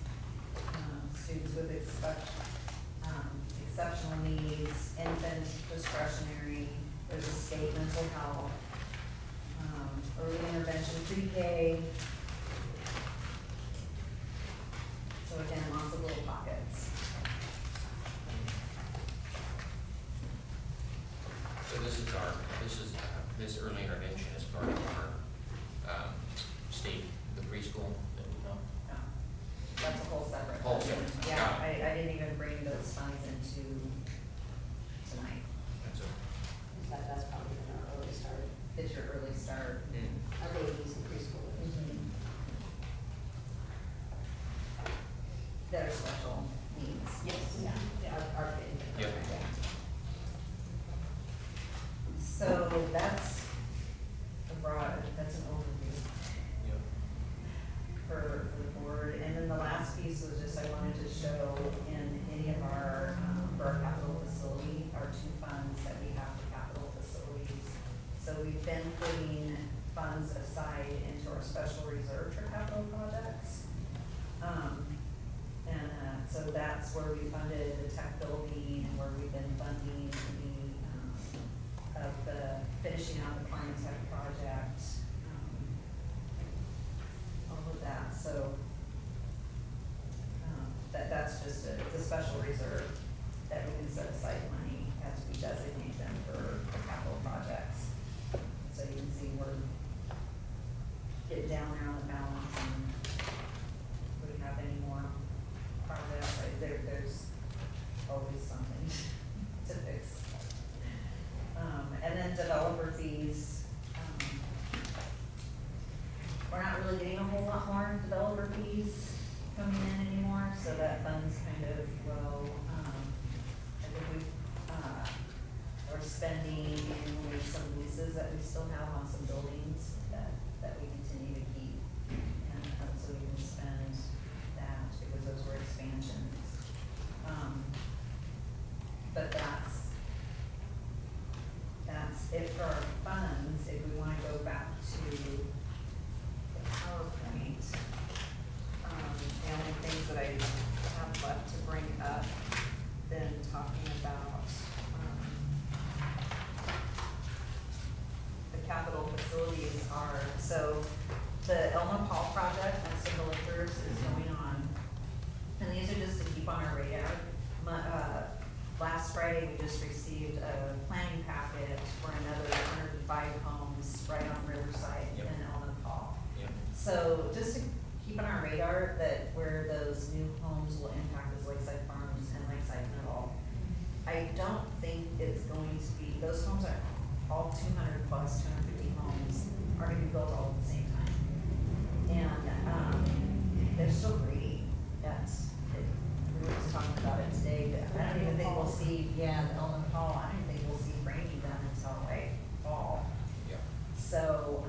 S2: students with exceptional needs, infant discretionary, there's a state mental health, early intervention, pre-K. So again, lots of little pockets.
S4: So this early intervention is part of our, state, the preschool that we know.
S2: No, that's a whole separate.
S4: Whole separate,
S2: Yeah,
S4: got it.
S2: I didn't even bring those funds into tonight.
S4: That's a,
S6: That's probably when our early start,
S2: It's your early start.
S6: our babies in preschool.
S2: That are special needs.
S6: Yes, yeah, our kid.
S4: Yep.
S2: So that's that's an overview
S4: yep.
S2: for the board. And then the last piece was just, I wanted to show in any of our, for our capital facility, our 2 funds that we have for capital facilities. So we've been putting funds aside into our special reserve for capital projects. So that's where we funded the tech building, and where we've been funding the finishing out the climate tech project, all of that, so, that's just it's a special reserve that we can set aside money as we designate them for capital projects. So you can see we're getting down there on the balance, and if we have any more projects, there's always something to fix. And then developer fees, we're not really getting a whole lot more developer fees coming in anymore, so that fund's kind of low. I think we're spending annually some leases that we still have on some buildings that we continue to keep. And so we can spend that because those were expansions. But that's it for our funds. If we wanna go back to the PowerPoint, the only things that I have left to bring up, then talking about, the capital facilities are, so the Elma Paul project next to the liquors is going on. And these are just to keep on our radar. Last Friday, we just received a planning packet for another 105 homes right on Riverside in
S4: Yep.
S2: Elma Paul.
S4: Yep.
S2: So just to keep on our radar that where those new homes will impact is Lakeside Farms and Lakeside Middle. I don't think it's going to be, those homes are all 200 plus, 250 homes are gonna be built all at the same time. And, they're still greedy, we were just talking about it today, but I don't even think we'll see, the Elm Hall, I don't even think we'll see framing done until like fall.
S4: Yep.
S2: So,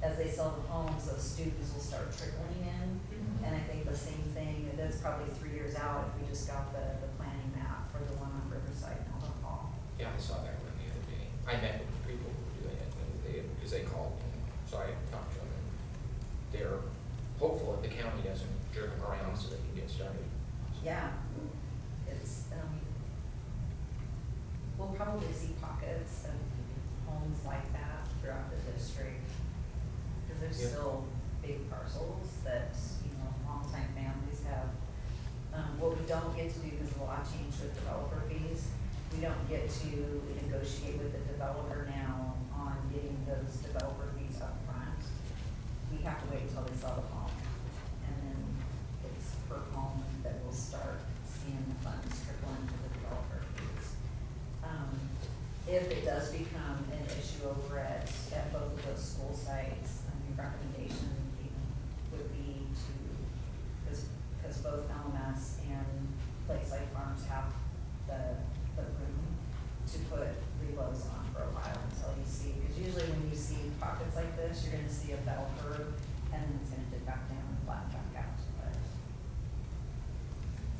S2: as they sell the homes, those students will start trickling in. And I think the same thing, that's probably 3 years out if we just got the planning map for the one on Riverside and Elder Hall.
S4: Yeah, I saw that one the other day. I met with the people who were doing it, and because they called me, so I talked to them. And they're hopeful that the county doesn't jerk them around so they can get started.
S2: Yeah, it's, we'll probably see pockets of homes like that throughout the district. Because there's
S4: Yeah.
S2: still big parcels that, you know, longtime families have. What we don't get to do, because the law changed with developer fees, we don't get to negotiate with the developer now on getting those developer fees up front. We have to wait until they sell the home, and then it's per home that we'll start seeing the funds trickle into the developer fees. If it does become an issue over at both of those school sites, I mean, recommendation would be to, because both LMS and Lakeside Farms have the room to put reloads on for a while until you see, because usually when you see pockets like this, you're gonna see a bell curve, and then it's gonna dip back down and flatten back out. But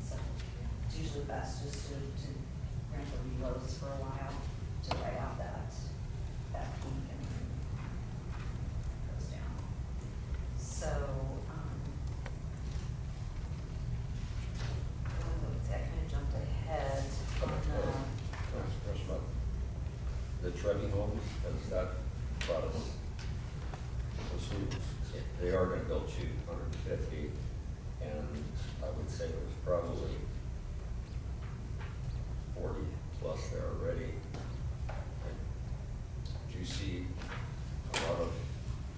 S2: so it's usually best just to grant the reloads for a while to write out that peak and then goes down. So, I kind of jumped ahead on
S7: Question about the Trevi homes, has that brought us the students? They are gonna build 250, and I would say there's probably 40 plus there already. Do you see a lot of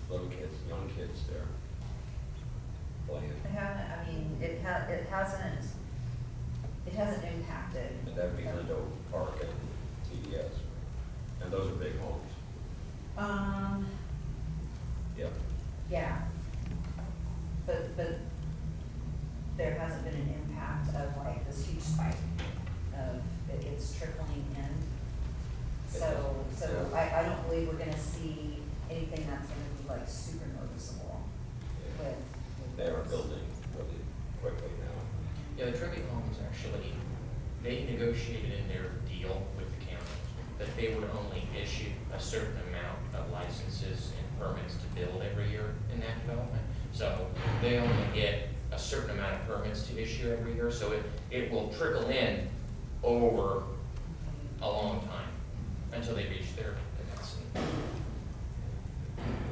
S7: little kids, young kids there playing?
S2: I haven't, I mean, it hasn't impacted.
S7: And that'd be Lindo Park and TDS, and those are big homes. Yeah.
S2: Yeah. But there hasn't been an impact of like this huge spike of it's trickling in. So I don't believe we're gonna see anything that's gonna be like super noticeable with.
S7: They are building really quickly now.
S4: Yeah, the Trevi Homes actually, they negotiated in their deal with the county that they would only issue a certain amount of licenses and permits to build every year in that development. So they only get a certain amount of permits to issue every year, so it will trickle in over a long time until they reach their capacity.
S7: They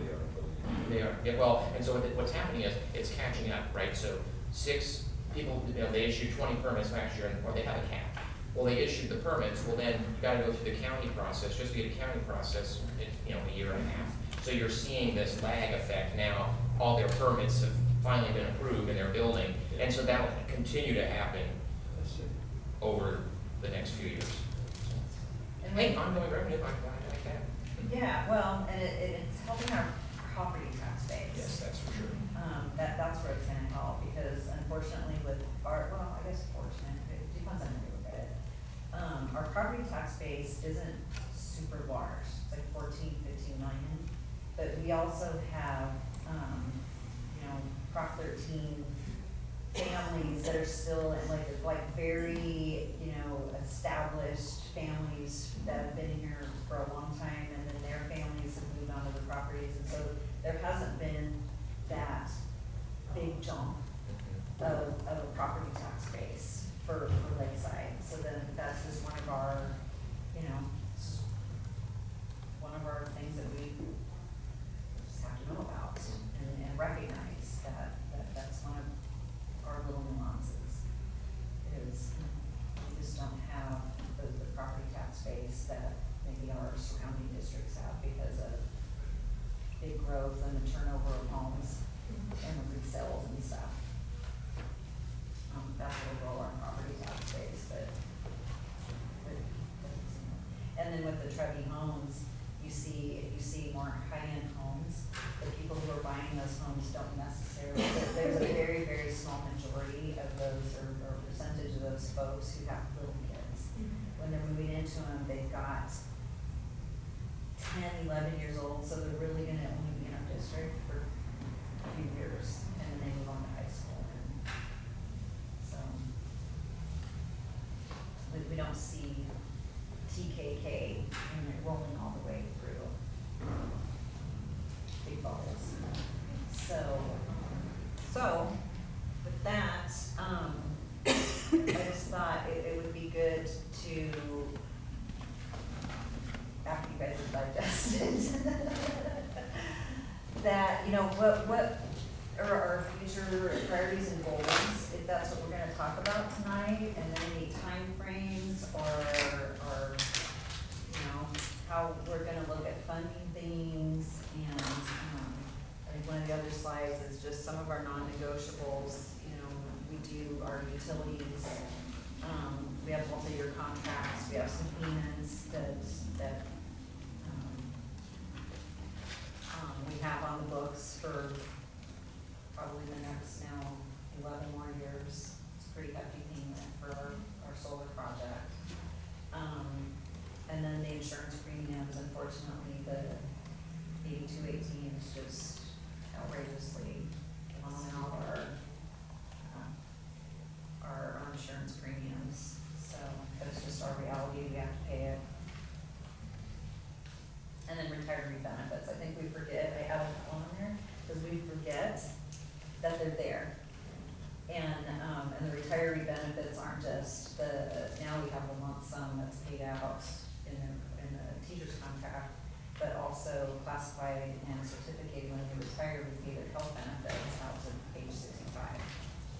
S7: are building.
S4: They are, yeah, well, and so what's happening is, it's catching up, right? So 6 people, you know, they issued 20 permits last year, or they have a cap. Well, they issued the permits, well then, you gotta go through the county process, just to get a county process, it's, you know, a year and a half. So you're seeing this lag effect now, all their permits have finally been approved and they're building, and so that will continue to happen
S7: I see.
S4: over the next few years.
S2: And
S4: Hey, ongoing revenue, I like that.
S2: Yeah, well, and it's helping our property tax base.
S4: Yes, that's for sure.
S2: That's where it's gonna help, because unfortunately with well, I guess fortunate, it depends on how you look at it. Our property tax base isn't super large, it's like 14, 15 million, but we also have, you know, Prop 13 families that are still in like very, you know, established families that have been here for a long time, and then their families have moved on to the properties, and so there hasn't been that big jump of a property tax base for Lakeside. So then that's just one of our, you know, one of our things that we just have to know about and recognize that that's one of our little nuances, is we just don't have the property tax base that maybe our surrounding districts have because of big growth and the turnover of homes and the resales and stuff. That's what will grow our property tax base, but, and then with the Trevi homes, if you see more high-end homes, the people who are buying those homes don't necessarily, there's a very, very small majority of those, or percentage of those folks who have little kids. When they're moving into them, they've got 10, 11 years old, so they're really gonna only be in our district So, with that, I just thought it would be good to, after you guys have digested, that, what are our future priorities and goals, if that's what we're gonna talk about tonight, and then any timeframes or, how we're gonna look at funding things, and, I think one of the other slides is just some of our non-negotiables, we do our utilities, we have multi-year contracts, we have some payments that we have on the books for probably the next now 11 more years. It's a pretty hefty payment for our solar project. And then the insurance premiums, unfortunately, the 8218 is just outrageously blown out our insurance premiums. So that's just our reality, we have to pay it. And then retiree benefits, I think we forget, I added that one on there, because we forget that they're there. And the retiree benefits aren't just now we have a lump sum that's paid out in the teacher's contract, but also classified and certificated when they retire, we pay their health benefits out to age 65,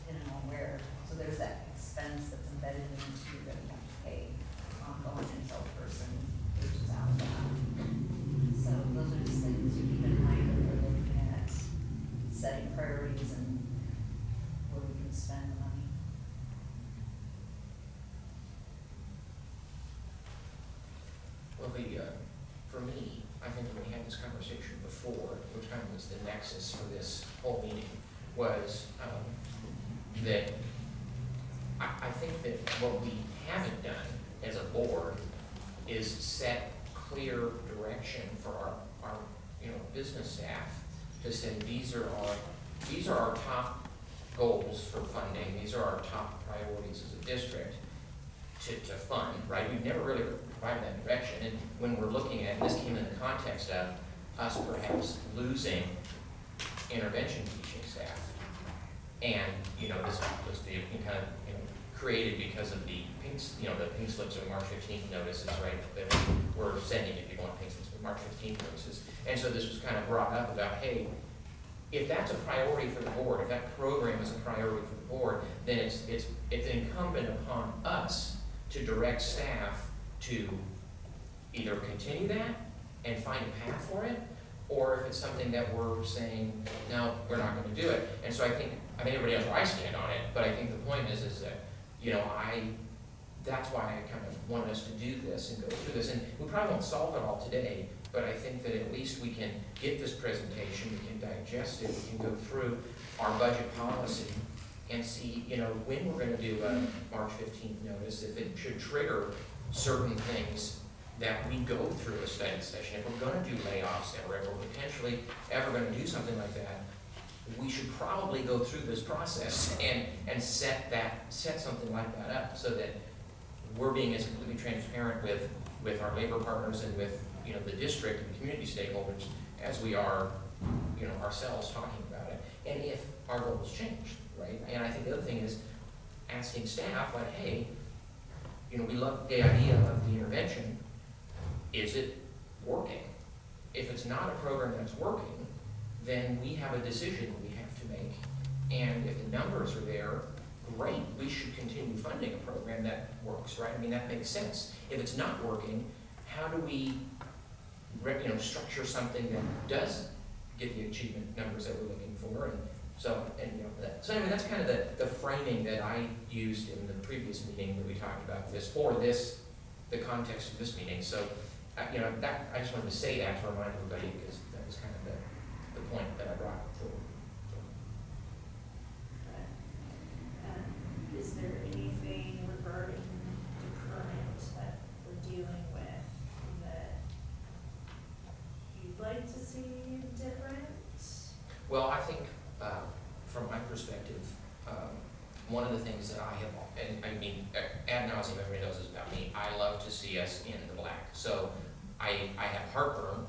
S2: depending on where. So there's that expense that's embedded into that we have to pay ongoing until the person ages out of that. So those are just things to keep in mind when we're looking at setting priorities and where we can spend the money.
S4: Well, for me, I think when we had this conversation before, which kind of was the nexus for this whole meeting, was that I think that what we haven't done as a board is set clear direction for our business staff to say these are our top goals for funding, these are our top priorities as a district to fund, right? We've never really provided that direction, and when we're looking at, this came in the context of us perhaps losing intervention teaching staff, and this was the kind of created because of the the pink slips or March 15th notices, right, that we're sending to people on pink slips with March 15th notices. And so this was kind of brought up about, hey, if that's a priority for the board, if that program is a priority for the board, then it's incumbent upon us to direct staff to either continue that and find a path for it, or if it's something that we're saying, no, we're not going to do it. And so I think everybody knows where I stand on it, but I think the point is that, that's why I kind of wanted us to do this and go through this. And we probably won't solve it all today, but I think that at least we can get this presentation, we can digest it, we can go through our budget policy and see, when we're going to do a March 15th notice, if it should trigger certain things that we go through a study session. If we're going to do layoffs ever, if we're potentially ever going to do something like that, we should probably go through this process and set something like that up so that we're being as completely transparent with our labor partners and with the district and community stakeholders as we are ourselves talking about it. And if our goals change, right? And I think the other thing is asking staff, like, hey, we love the idea of the intervention. Is it working? If it's not a program that's working, then we have a decision we have to make. And if the numbers are there, great, we should continue funding a program that works, right? That makes sense. If it's not working, how do we structure something that does get the achievement numbers that we're looking for? And so anyway, that's kind of the framing that I used in the previous meeting when we talked about this, for the context of this meeting. So that I just wanted to say that to remind everybody, because that was kind of the point that I brought forward.
S1: Is there anything regarding the current that we're dealing with that you'd like to see different?
S4: Well, I think from my perspective, one of the things that I have, and ad nauseum, everybody knows this about me, I love to see us in the black. So I have heartburn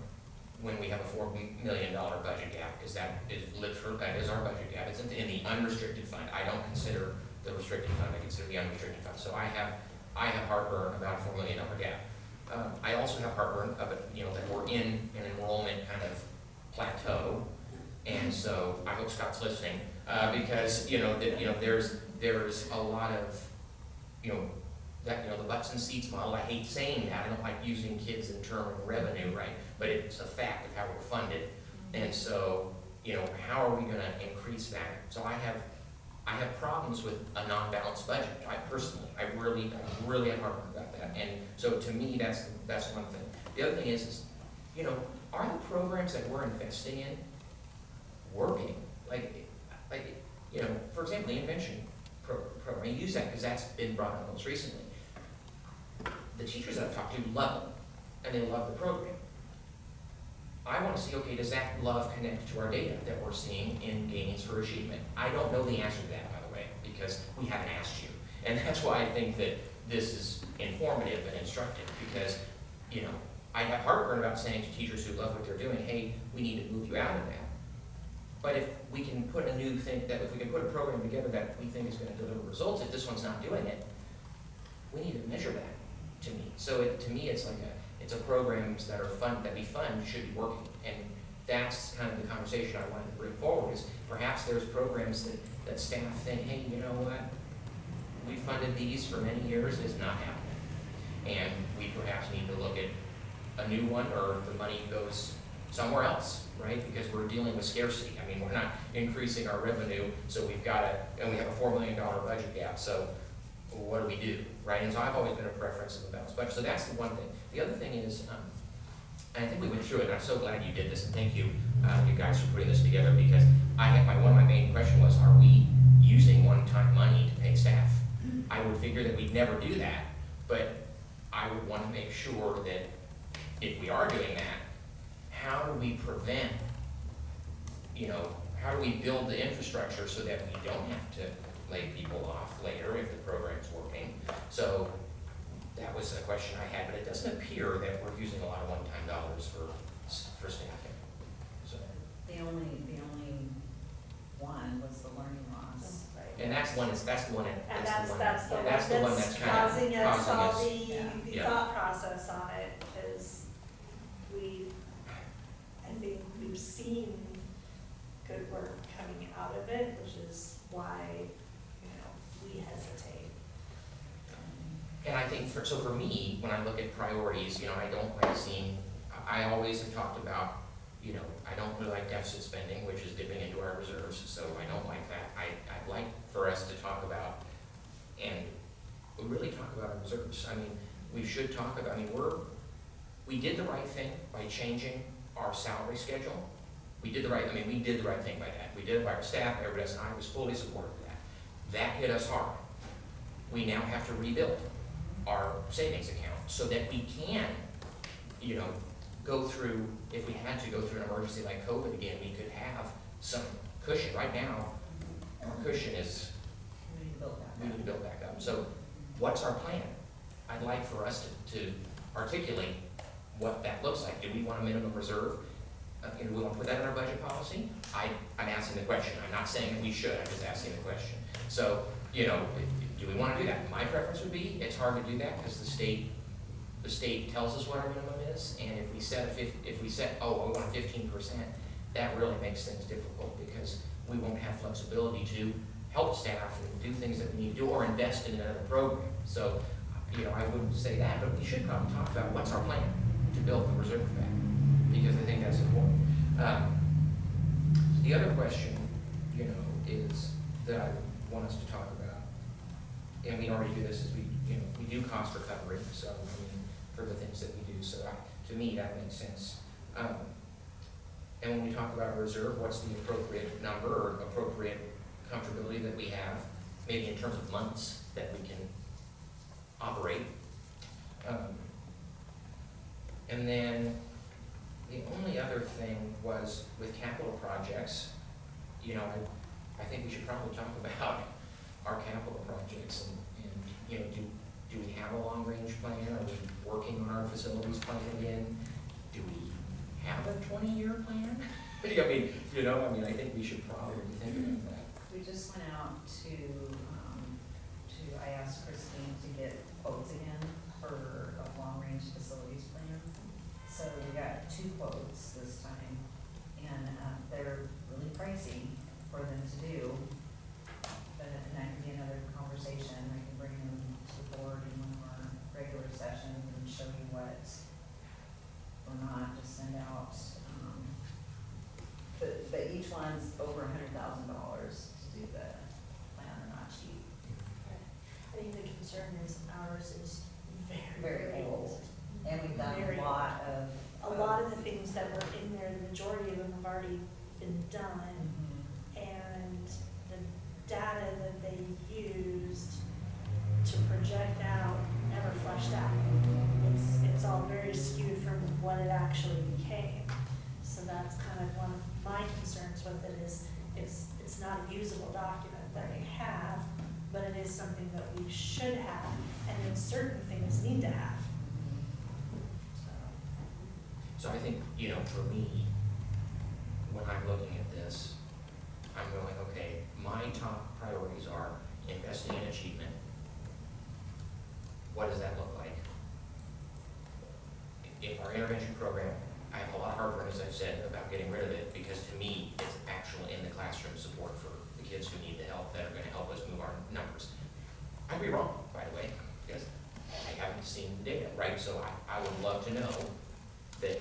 S4: when we have a $4 million budget gap, because that is our budget gap. It's in the unrestricted fund. I don't consider the restricted fund, I consider the unrestricted fund. So I have heartburn about a $4 million gap. I also have heartburn about, that we're in an enrollment kind of plateau. And so I hope Scott's listening, because, there's a lot of, the butts and seats model. I hate saying that. I don't like using kids in terms of revenue, right? But it's a fact of how we're funded. And so, how are we gonna increase that? So I have problems with a non-balanced budget. I personally, I really have heartburn about that. And so to me, that's one thing. The other thing is, are the programs that we're investing in working? For example, the intervention program, I use that because that's been brought up most recently. The teachers that I've talked to love it, and they love the program. I want to see, okay, does that love connect to our data that we're seeing in gains for achievement? I don't know the answer to that, by the way, because we haven't asked you. And that's why I think that this is informative and instructive, because, I have heartburn about saying to teachers who love what they're doing, hey, we need to move you out of that. But if we can put if we can put a program together that we think is going to deliver results, if this one's not doing it, we need to measure that, to me. So to me, it's like it's a programs that we fund should be working. And that's kind of the conversation I wanted to bring forward, is perhaps there's programs that staff think, hey, you know what? We funded these for many years, it's not happening. And we perhaps need to look at a new one, or the money goes somewhere else, right? Because we're dealing with scarcity. I mean, we're not increasing our revenue, so we have a $4 million budget gap, so what do we do, right? And so I've always been a preference of a balanced budget. So that's the one thing. The other thing is, and I think we went through it, and I'm so glad you did this, and thank you, you guys, for putting this together, because one of my main questions was, are we using one-time money to pay staff? I would figure that we'd never do that, but I would want to make sure that if we are doing that, how do we prevent, how do we build the infrastructure so that we don't have to lay people off later if the program's working? So that was a question I had, but it doesn't appear that we're using a lot of one-time dollars for staffing. So,
S2: The only one was the learning loss.
S4: and that's the one
S1: And that's the one
S4: that's kind of
S1: causing us all
S4: causing
S1: the
S4: Yeah.
S1: thought process on it, is I think we've seen good work coming out of it, which is why, we hesitate.
S4: And I think for me, when I look at priorities, I don't like seeing, I always have talked about, I don't really like deficit spending, which is dipping into our reserves, so I don't like that. I'd like for us to talk about, and really talk about our reserves. I mean, we should talk about, we did the right thing by changing our salary schedule. We did the right thing by that. We did it by our staff, everybody else, and I was fully supportive of that. That hit us hard. We now have to rebuild our savings account so that we can, go through, if we had to go through an emergency like COVID again, we could have some cushion. Right now, our cushion is,
S2: We need to build that.
S4: we need to build back up. So what's our plan? I'd like for us to articulate what that looks like. Do we want a minimum reserve? Do we want to put that in our budget policy? I'm asking the question. I'm not saying that we should, I'm just asking the question. So, do we want to do that? My preference would be, it's hard to do that because the state tells us what our minimum is, and if we set we want 15%, that really makes things difficult because we won't have flexibility to help staff and do things that we need to do or invest in another program. So, I wouldn't say that, but we should probably talk about what's our plan to build the reserve back, because I think that's important. The other question, is that I want us to talk about, and we already do this, is we do cost recovery, so for the things that we do. So to me, that makes sense. And when we talk about a reserve, what's the appropriate number or appropriate comfortability that we have, maybe in terms of months that we can operate. And then the only other thing was with capital projects, I think we should probably talk about our capital projects and do we have a long-range plan? Are we working on our facilities plan again? Do we have a 20-year plan? I mean, I think we should probably be thinking of that.
S2: We just went out to, I asked Christine to get quotes again for a long-range facilities plan. So we got 2 quotes this time, and they're really pricey for them to do. But and that could be another conversation. I can bring them to the board in one of our regular sessions and show you what or not, just send out, but each one's over $100,000 to do the plan, are not cheap.
S1: I think the concern is ours is very,
S2: Very old. And we've done
S1: Very
S2: a lot of.
S1: A lot of the things that were in there, the majority of them have already been done,
S2: Mhm.
S1: and the data that they used to project out never flushed out. It's all very skewed from what it actually became. So that's kind of one of my concerns with it is, it's not a usable document that we have, but it is something that we should have, and then certain things need to have.
S4: So I think, for me, when I'm looking at this, I'm going, okay, my top priorities are investing in achievement. What does that look like? If our intervention program, I have a lot of heartburn, as I've said, about getting rid of it, because to me, it's actual in the classroom support for the kids who need the help, that are gonna help us move our numbers. I'd be wrong, by the way, because I haven't seen the data, right? So I would love to know that,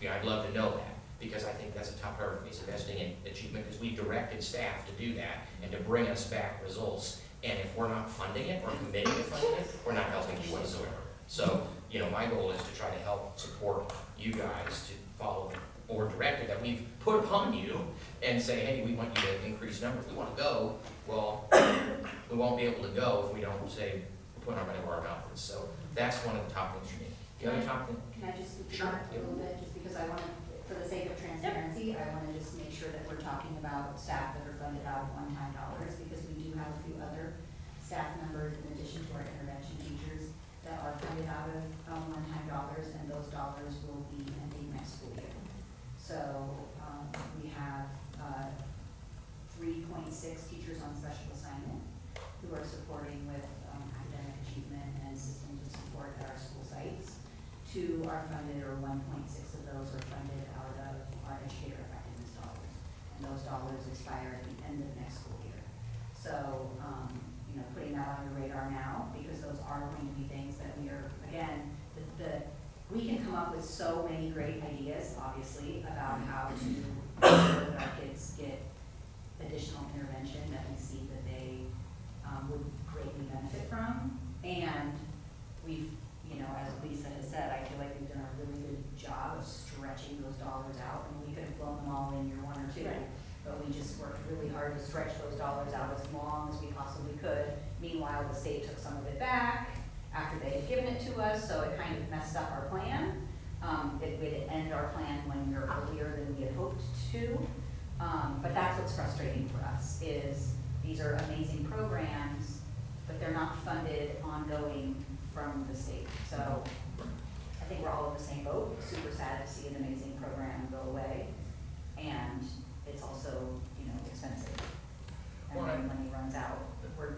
S4: I'd love to know that, because I think that's a top priority, is investing in achievement, because we directed staff to do that and to bring us back results. And if we're not funding it or committing to funding it, we're not helping you whatsoever. So, my goal is to try to help support you guys to follow the board directive that we've put upon you and say, hey, we want you to increase numbers. We want to go. Well, we won't be able to go if we don't say, put our money where our mouth is. So that's one of the top things for me. The other top thing,
S6: Can I just speak to
S4: Sure.
S6: that a little bit, just because I want to, for the sake of transparency, I want to just make sure that we're talking about staff that are funded out of one-time dollars, because we do have a few other staff members in addition to our intervention teachers that are funded out of one-time dollars, and those dollars will be ending next school year. So, we have 3.6 teachers on special assignment who are supporting with academic achievement and systems of support at our school sites. 2 are funded, or 1.6 of those are funded out of our educator effectiveness dollars. And those dollars expire at the end of next school year. So, putting that on your radar now, because those are going to be things that we are, again, we can come up with so many great ideas, obviously, about how to ensure that our kids get additional intervention that we see that they would greatly benefit from. And we've, as Lisa has said, I feel like we've done a really good job of stretching those dollars out. And we could have blown them all in year 1 or 2.
S1: Right.
S6: But we just worked really hard to stretch those dollars out as long as we possibly could. Meanwhile, the state took some of it back after they had given it to us, so it kind of messed up our plan. It would end our plan 1 year earlier than we had hoped to. But that's what's frustrating for us, is these are amazing programs, but they're not funded ongoing from the state. So I think we're all in the same boat. Super sad to see an amazing program go away. And it's also, expensive. And
S4: Well,
S6: when money runs out, we're,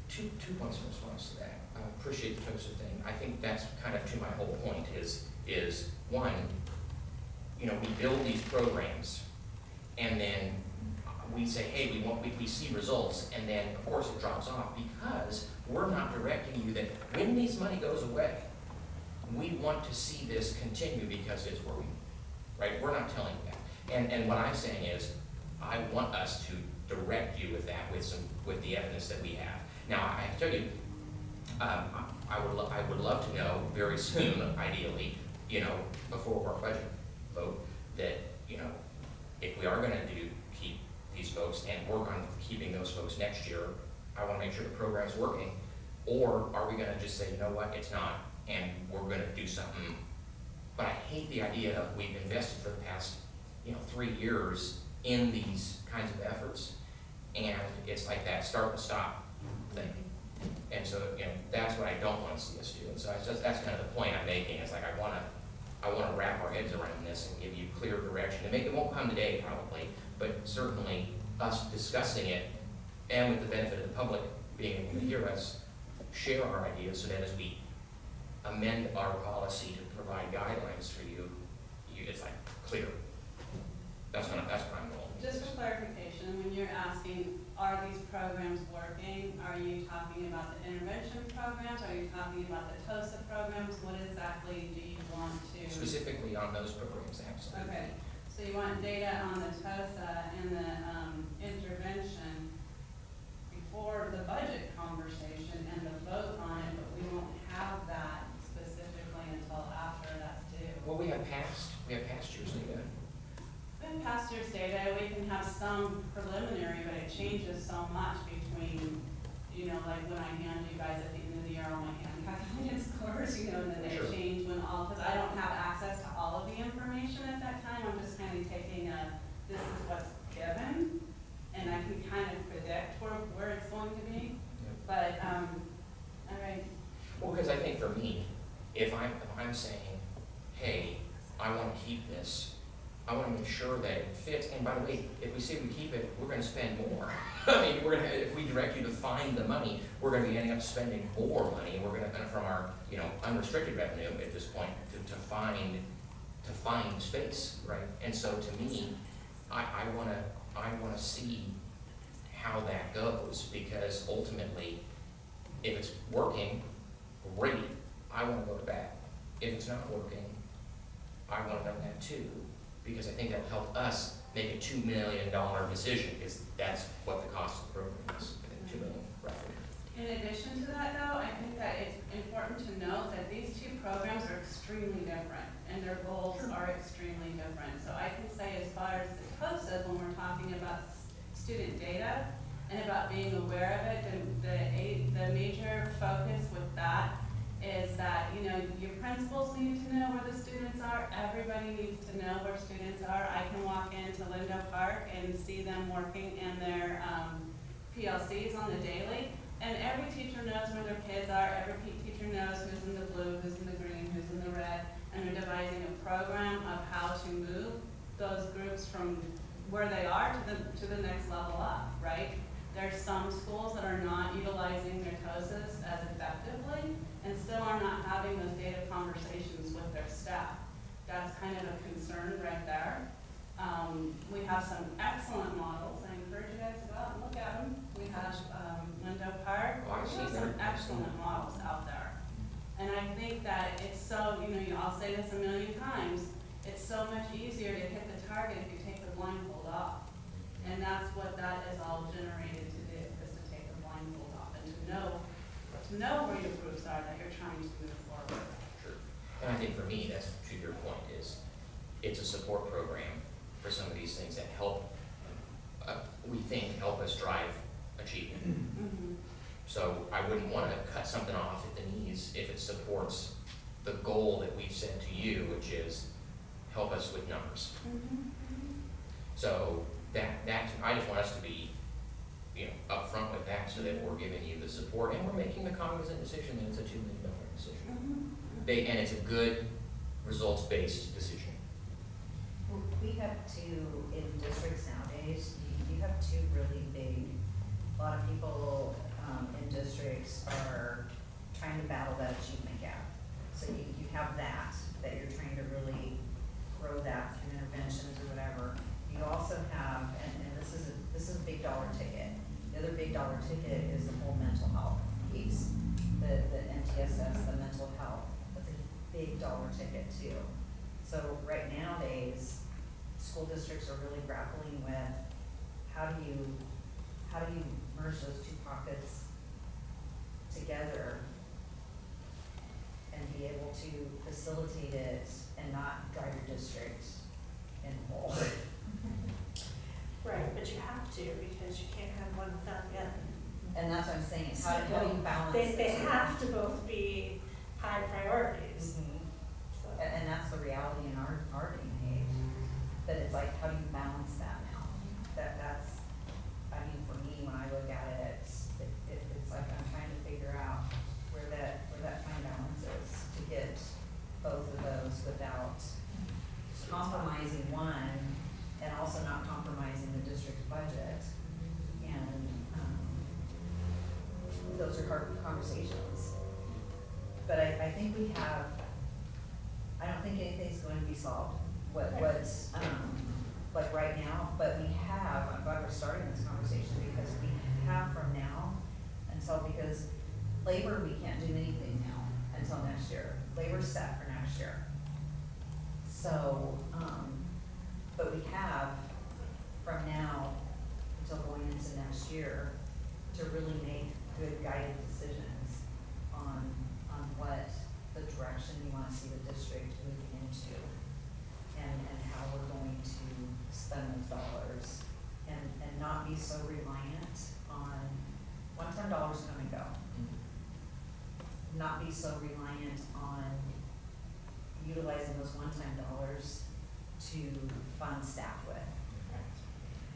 S4: two points in response to that. I appreciate the toaster thing. I think that's kind of to my whole point is one, we build these programs and then we say, hey, we see results, and then of course it drops off because we're not directing you that when this money goes away, we want to see this continue because it's working, right? We're not telling you that. And what I'm saying is, I want us to direct you with that, with the evidence that we have. Now, I have to tell you, I would love to know very soon, ideally, before our budget vote, that, if we are gonna keep these folks and work on keeping those folks next year, I wanna make sure the program's working, or are we gonna just say, you know what, it's not, and we're gonna do something. But I hate the idea of we've invested for the past, 3 years in these kinds of efforts, and it's like that start and stop thing. And so, that's what I don't want to see us do. And so that's kind of the point I'm making. It's like I I wanna wrap our heads around this and give you clear direction. It won't come today probably, but certainly us discussing it and with the benefit of the public being able to hear us, share our ideas so that as we amend our policy to provide guidelines for you, it's like clear. That's what I'm going.
S5: Just for clarification, when you're asking, are these programs working, are you talking about the intervention programs, are you talking about the TOSA programs, what exactly do you want to?
S4: Specifically on those programs, absolutely.
S5: Okay, so you want data on the TOSA and the intervention before the budget conversation and the vote on it, but we won't have that specifically until after that's due.
S4: Well, we have past year's data.
S5: In past year's data, we can have some preliminary, but it changes so much between, you know, like when I hand you guys at the end of the year all my hand calculated scores, you know, and then they
S4: Sure.
S5: change when all, because I don't have access to all of the information at that time. I'm just kind of taking this is what's given, and I can kind of predict where it's going to be. But, all right.
S4: Well, because I think for me, if I'm saying, hey, I want to keep this, I want to make sure that it fits. And by the way, if we say we keep it, we're going to spend more. I mean, if we direct you to find the money, we're going to be ending up spending more money. We're going to, from our, you know, unrestricted revenue at this point, to find space, right? And so to me, I want to see how that goes, because ultimately, if it's working, great. I want to go to bat. If it's not working, I want to know that too, because I think that'll help us make a $2 million decision, because that's what the cost of the program is, I think $2 million roughly.
S5: In addition to that though, I think that it's important to note that these two programs are extremely different and their goals are extremely different. So I can say as far as the TOSA, when we're talking about student data and about being aware of it, the major focus with that is that, you know, your principals need to know where the students are, everybody needs to know where students are. I can walk into Lindo Park and see them working in their PLCs on the daily, and every teacher knows where their kids are, every teacher knows who's in the blue, who's in the green, who's in the red, and they're devising a program of how to move those groups from where they are to the next level up, right? There's some schools that are not utilizing their TOSAs as effectively and still are not having those data conversations with their staff. That's kind of a concern right there. We have some excellent models. I encourage you guys to go out and look at them. We have Lindo Park.
S4: Oh, I've
S5: We
S4: seen
S5: have some
S4: them.
S5: excellent models out there. And I think that it's so, you know, I'll say this a million times, it's so much easier to hit the target if you take the blindfold off. And that's what that is all generated to do, is to take the blindfold off and to know where your groups are that you're trying to move forward.
S4: Sure. And I think for me, that's to your point, is it's a support program for some of these things that help, we think, help us drive achievement.
S5: Mm-hmm.
S4: So I wouldn't want to cut something off at the knees if it supports the goal that we've set to you, which is help us with numbers.
S5: Mm-hmm.
S4: So that I just want us to be, you know, upfront with that, so that we're giving you the support and we're making the cognizant decision that it's a $2 million decision.
S5: Mm-hmm.
S4: And it's a good results-based decision.
S6: Well, we have two, in districts nowadays, you have two really big, a lot of people in districts are trying to battle that achievement gap. So you have that you're trying to really grow that through interventions or whatever. You also have, and this is a big dollar ticket. The other big dollar ticket is the whole mental health piece, the MTSS, the mental health. That's a big dollar ticket too. So right nowadays, school districts are really grappling with how do you merge those two pockets together and be able to facilitate it and not drive your district in the hole.
S1: Right, but you have to, because you can't have one without the other.
S6: And that's what I'm saying, how do you balance
S1: They
S6: the two?
S1: have to both be high priorities.
S6: Mhm.
S1: So,
S6: And that's the reality in our day and age, that it's like, how do you balance that now? That's, I mean, for me, when I look at it, it's like I'm trying to figure out where that fine balance is to get both of those without
S2: district budget. And, those are hard conversations. But I think we have, I don't think anything's going to be solved, what's, like right now, but we have, I'm glad we're starting this conversation, because we have from now until, because labor, we can't do anything now until next year. Labor's set for next year. So, but we have from now until going into next year to really make good guided decisions on what the direction you wanna see the district moving into, and how we're going to spend those dollars, and not be so reliant on, one-time dollars come and go. Not be so reliant on utilizing those one-time dollars to fund staff with.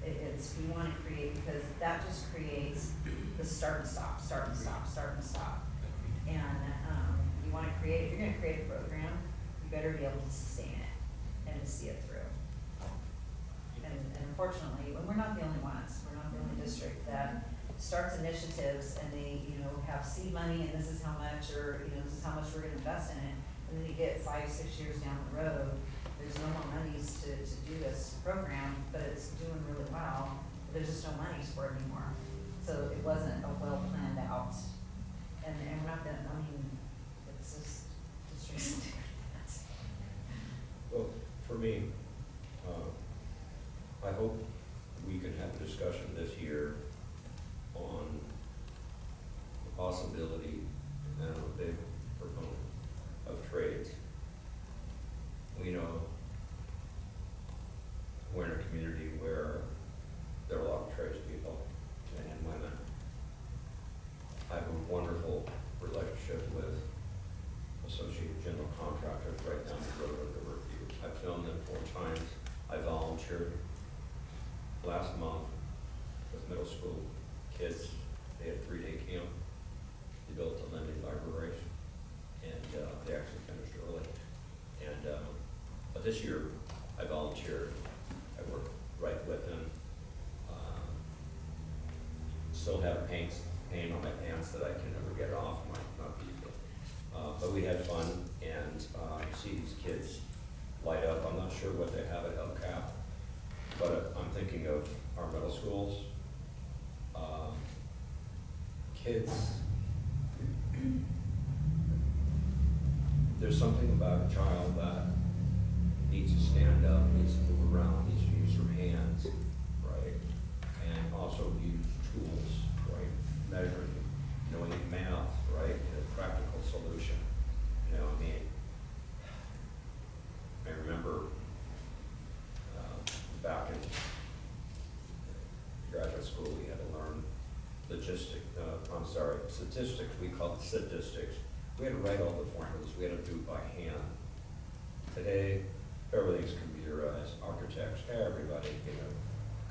S2: It's, we wanna create, because that just creates the start and stop, start and stop, start and stop. And, you wanna create, if you're gonna create a program, you better be able to sustain it and to see it through. And unfortunately, and we're not the only ones, we're not the only district that starts initiatives and they, have seed money and this is how much, or, this is how much we're gonna invest in it. And then you get 5-6 years down the road, there's no more monies to do this program, but it's doing really well. But there's just no monies for it anymore. So it wasn't a well planned out. And we're not gonna, it's just districts.
S7: Well, for me, I hope we can have a discussion this year on the possibility, and I'm a big proponent of trades. We know we're in a community where there are a lot of tradespeople, men and women. I have a wonderful relationship with Associated General Contractors right down the road in Riverview. I've known them 4 times. I volunteered last month with middle school kids. They had a 3-day camp. They built a lending library, and they actually finished early. And but this year, I volunteered. I worked right with them. Still have pain on my pants that I can never get off. Might not be good. But we had fun, and see these kids light up. I'm not sure what they have at El Cap, but I'm thinking of our middle schools. Kids, there's something about a child that needs to stand up, needs to move around, needs to use their hands, right? And also use tools, right? Measuring, knowing math, right? And a practical solution. I remember back in graduate school, we had to learn statistics. We called it statistics. We had to write all the formulas. We had to do it by hand. Today, everything's computerized. Architects, everybody,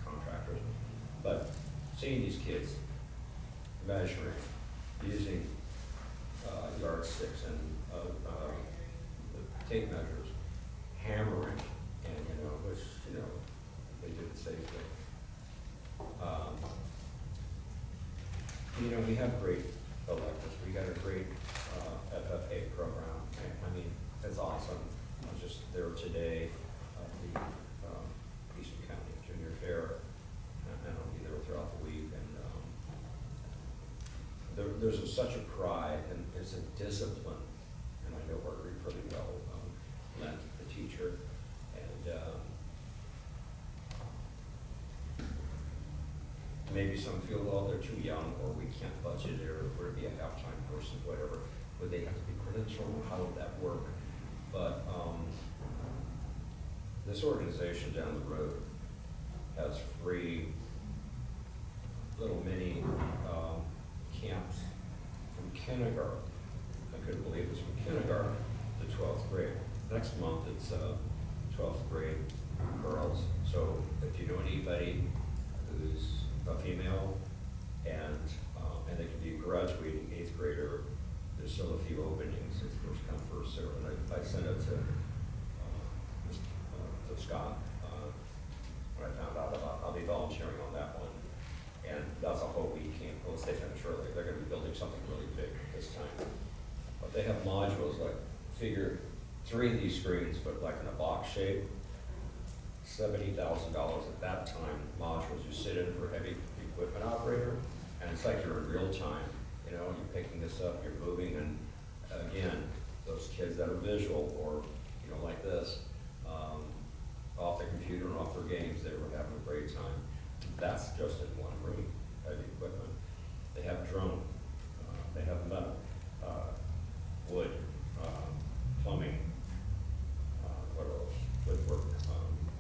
S7: contractors. But seeing these kids measuring, using yardsticks and tape measures, hammering, and which they did it safely. We have great electives. We got a great FFA program. It's awesome. I was just there today at the Eastern County Junior Fair, and I'll be there throughout the week. And there's such a pride, and it's a discipline, and I know we're pretty well lent the teacher, and maybe some feel, well, they're too young, or we can't budget it, or we're to be a half-time person, whatever. Would they have to be credentialed? How would that work? But this organization down the road has free little mini camps from kindergarten. I couldn't believe it's from kindergarten to 12th grade. Next month it's 12th grade girls. So if you know anybody who's a female and they can be a graduating 8th grader, there's still a few openings. It's first come, first served. And I sent it to Scott when I found out about. I'll be volunteering once they finish early, they're gonna be building something really big this time. But they have modules, like, figure 3 of these screens, but like in a box shape, $70,000 at that time, modules. You sit in for heavy equipment operator, and it's like you're in real time, you know, you're picking this up, you're moving, and again, those kids that are visual, or, you know, like this, off the computer and off their games, they were having a great time. That's just in one room, heavy equipment. They have drone, they have metal, wood, plumbing, what else, woodwork,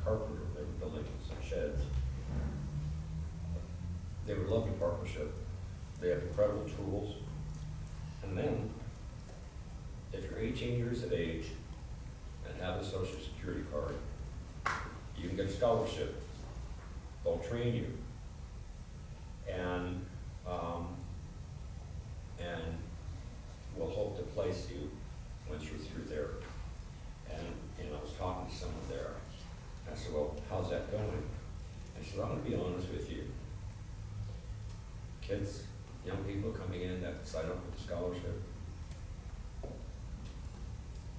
S7: carpenter, they were building some sheds. They were a lovely partnership. They have incredible tools. And then, if you're 18 years of age and have a social security card, you can get a scholarship. They'll train you. And we'll hope to place you once you're through there. And I was talking to someone there. I said, well, how's that going? I said, I'm gonna be honest with you. Kids, young people coming in that sign up for the scholarship,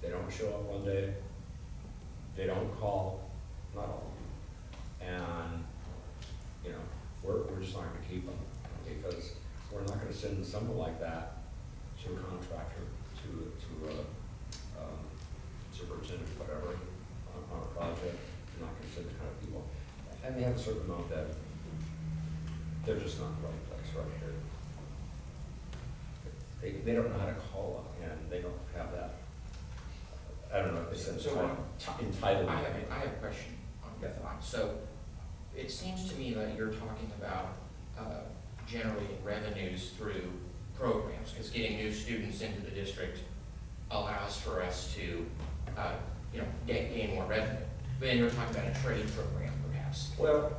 S7: they don't show up one day, they don't call, not all of them. And, you know, we're just not gonna keep them, because we're not gonna send someone like that to a contractor, to a superintendent, whatever, on a project. You're not gonna send the kind of people. And they have a certain amount that they're just not in the right place right here. They don't know how to call up, and they don't have that, I don't know if it's entitled.
S4: I have a question on that thought. So it seems to me that you're talking about generating revenues through programs, because getting new students into the district allows for us to, gain more revenue. But then you're talking about a trade program, perhaps.
S7: Well,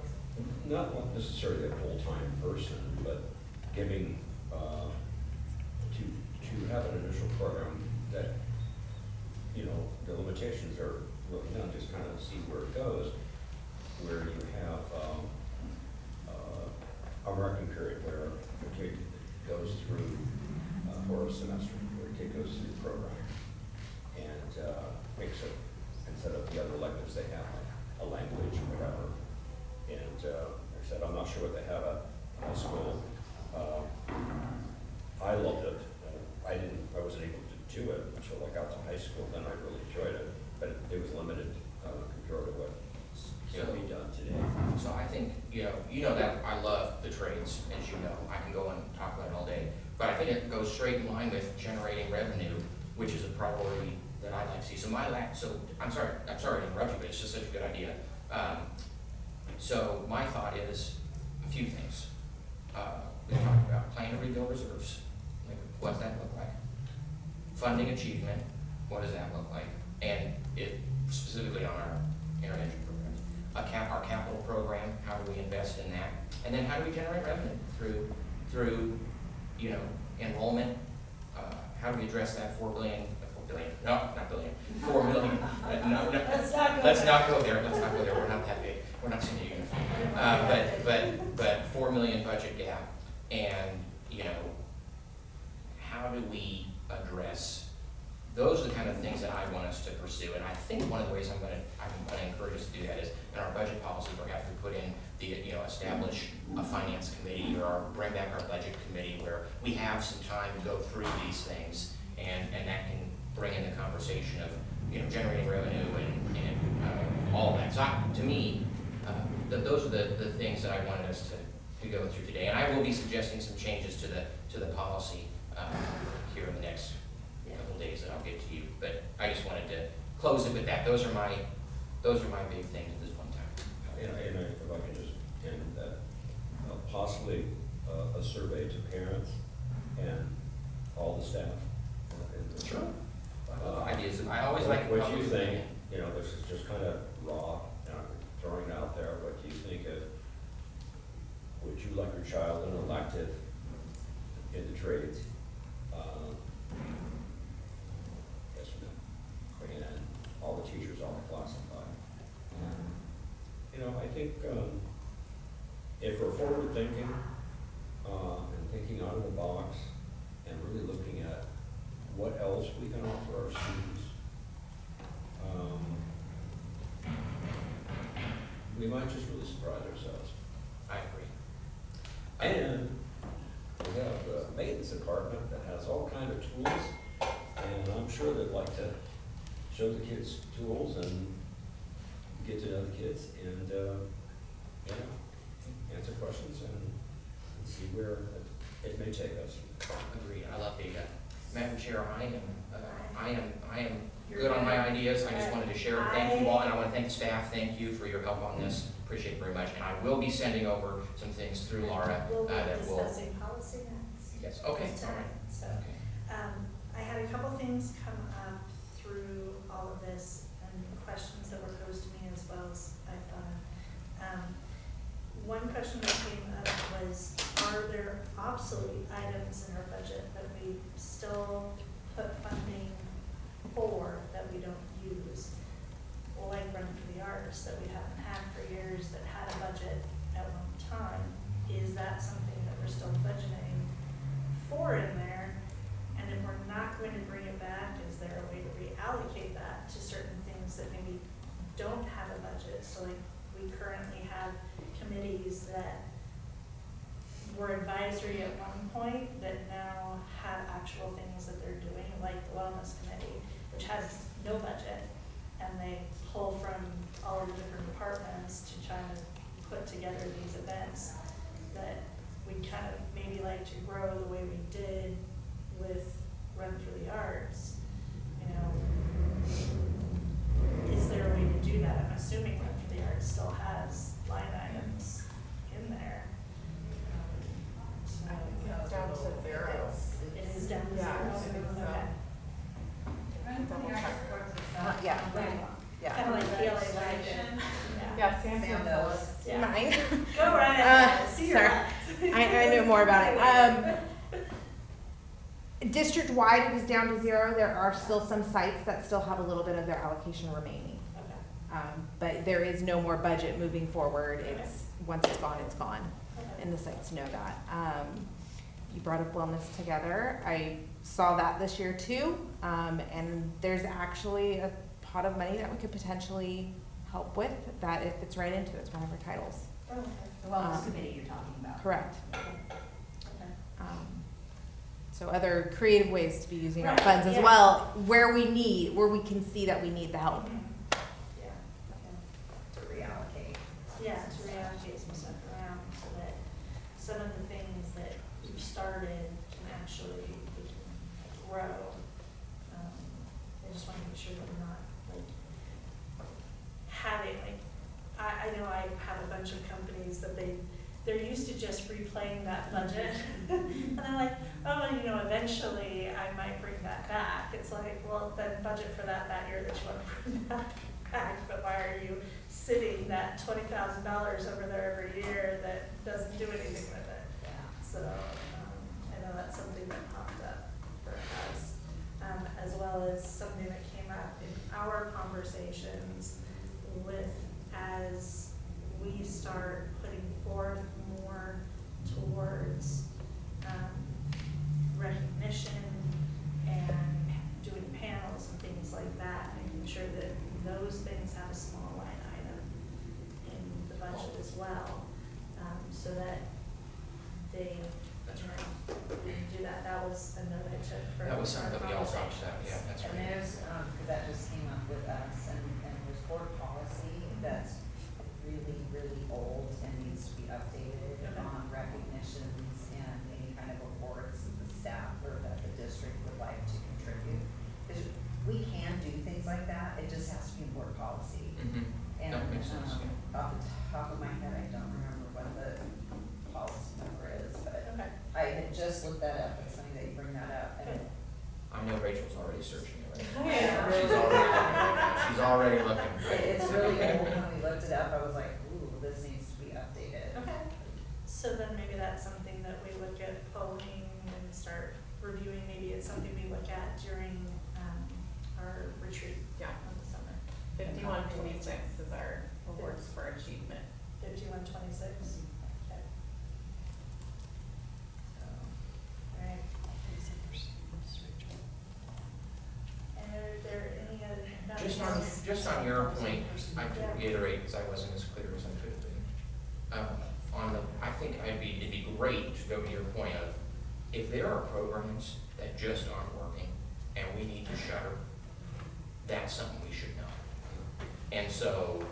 S7: not necessarily a full-time person, but giving, to have an initial program that, you know, the limitations are really not just kind of see where it goes, where you have a marking period where the kid goes through, or a semester, where the kid goes through the program and makes it, instead of the other electives they have, like a language or whatever. And like I said, I'm not sure what they have at high school. I loved it. I wasn't able to do it until I got to high school, then I really enjoyed it, but it was limited compared to what can be done today.
S4: So I think, you know that I love the trades, as you know. I can go and talk about it all day. But I think it goes straight in line with generating revenue, which is a priority that I'd like to see. So I'm sorry to interrupt you, but it's just such a good idea. So my thought is a few things. We talked about plan to rebuild reserves. Like, what does that look like? Funding achievement, what does that look like? And it specifically on our intervention programs. Our capital program, how do we invest in that? And then how do we generate revenue through enrollment? How do we address that 4 billion? No, not billion. 4 million. No. Let's not go there. We're not that big. We're not senior uniform. But 4 million budget gap, and how do we address? Those are the kind of things that I want us to pursue, and I think one of the ways I'm going to encourage us to do that is in our budget policy, perhaps we put in establish a finance committee or bring back our budget committee where we have some time to go through these things, and that can bring in the conversation of generating revenue and all that. So to me, those are the things that I wanted us to go through today, and I will be suggesting some changes to the policy here in the next couple days that I'll get to you. But I just wanted to close it with that. Those are my big things at this point in time.
S7: And if I can just end that, possibly a survey to parents and all the staff.
S4: Sure. Ideas. I always like
S7: what you think. This is just kind of raw. Throwing it out there. What do you think of? Would you like your child an elective in the trades? Yes or no? And all the teachers are classified. I think if we're forward thinking and thinking out of the box and really looking at what else we can offer our students. We might just really surprise ourselves.
S4: I agree.
S7: And we have a maintenance department that has all kind of tools, and I'm sure they'd like to show the kids tools and get to know the kids and, you know, answer questions and see where it may take us.
S4: Agreed. I love data. Madam Chair, I am good on my ideas. I just wanted to share them. Thank you all, and I want to thank the staff. Thank you for your help on this. Appreciate it very much. And I will be sending over some things through Laura
S1: We'll be
S4: that will.
S1: discussing policy next.
S4: Yes, okay,
S1: This
S4: all right.
S1: time. So,
S4: Okay.
S1: I had a couple things come up through all of this and questions that were posed to me as well as I thought. One question that came up was, are there obsolete items in our budget that we still put funding for that we don't use? Like Run for the Arts that we haven't had for years that had a budget at one time. Is that something that we're still budgeting for in there? And if we're not going to bring it back, is there a way to reallocate that to certain things that maybe don't have a budget? So like we currently have committees that were advisory at one point that now have actual things that they're doing, like the Wellness Committee, which has no budget, and they pull from all of the different departments to try to put together these events that we'd kind of maybe like to grow the way we did with Run for the Arts. You know, is there a way to do that? I'm assuming Run for the Arts still has line items in there. So
S8: It's down to zero.
S1: it is down to
S8: Yeah,
S1: zero.
S8: I think so.
S1: Okay.
S5: Run for the Arts supports itself.
S8: Yeah.
S1: Kind of like PLA Wagon.
S8: Yeah, Sam
S6: Sam
S8: can
S6: knows.
S8: tell us.
S1: Yeah.
S9: Mine.
S1: Go right ahead. See your
S9: sorry.
S1: left.
S9: I know more about it. District-wide, it is down to zero. There are still some sites that still have a little bit of their allocation remaining.
S1: Okay.
S9: But there is no more budget moving forward. It's, once it's gone,
S1: Okay.
S9: and the sites know that. You brought up Wellness Together. I saw that this year too, and there's actually a pot of money that we could potentially help with, that if it's right into it, it's one of our titles.
S1: Oh, okay.
S6: The Wellness Committee you're talking about.
S9: Correct.
S1: Okay.
S9: So other creative ways to be using our
S1: Right,
S9: funds as
S1: yeah.
S9: well, where we can see that we need the help.
S1: Yeah,
S6: To reallocate.
S1: yeah, to reallocate some stuff around so that some of the things that we've started can actually, we can grow. I just want to make sure that we're not like having like, I know I have a bunch of companies that they're used to just replaying that budget. And they're like, oh, well, you know, eventually I might bring that back. It's like, well, then budget for that year that you want to bring that back, but why are you sitting that $20,000 over there every year that doesn't do anything with it?
S6: Yeah.
S1: So, I know that's something that popped up for us, as well as something that came up in our conversations with, as we start putting forth more towards recognition and doing panels and things like that, making sure that those things have a small line item in the budget as well, so that they,
S4: That's
S1: you
S4: right.
S1: know, we can do that. That was a note I took for
S4: That was something that we all talked
S1: conversations.
S4: about, yeah, that's
S6: And
S4: right.
S6: there's, cause that just came up with us, and there's board policy that's really, really old and needs to be updated
S1: Okay.
S6: on recognitions and any kind of awards that the staff or that the district would like to contribute. Cause we can do things like that, it just has to be in board policy.
S4: Mm-hmm.
S6: And,
S4: That makes sense, yeah.
S6: off the top of my head, I don't remember what the policy number is, but
S1: Okay.
S6: I had just looked that up, it's funny that you bring that up, and
S4: I know Rachel's already searching it right now.
S1: Yeah.
S4: She's already looking right now. She's already looking.
S6: it's really old. When we looked it up, I was like, ooh, this needs to be updated.
S1: Okay. So then maybe that's something that we look at pulling and start reviewing. Maybe it's something we look at during our retreat
S8: Yeah.
S1: in the summer.
S8: 5126 is our awards for achievement.
S1: 5126. Okay.
S4: Just on your point, I could reiterate, because I wasn't as clear as I could have been. I think it'd be great to go to your point of, if there are programs that just aren't working and we need to shutter, that's something we should know. And so,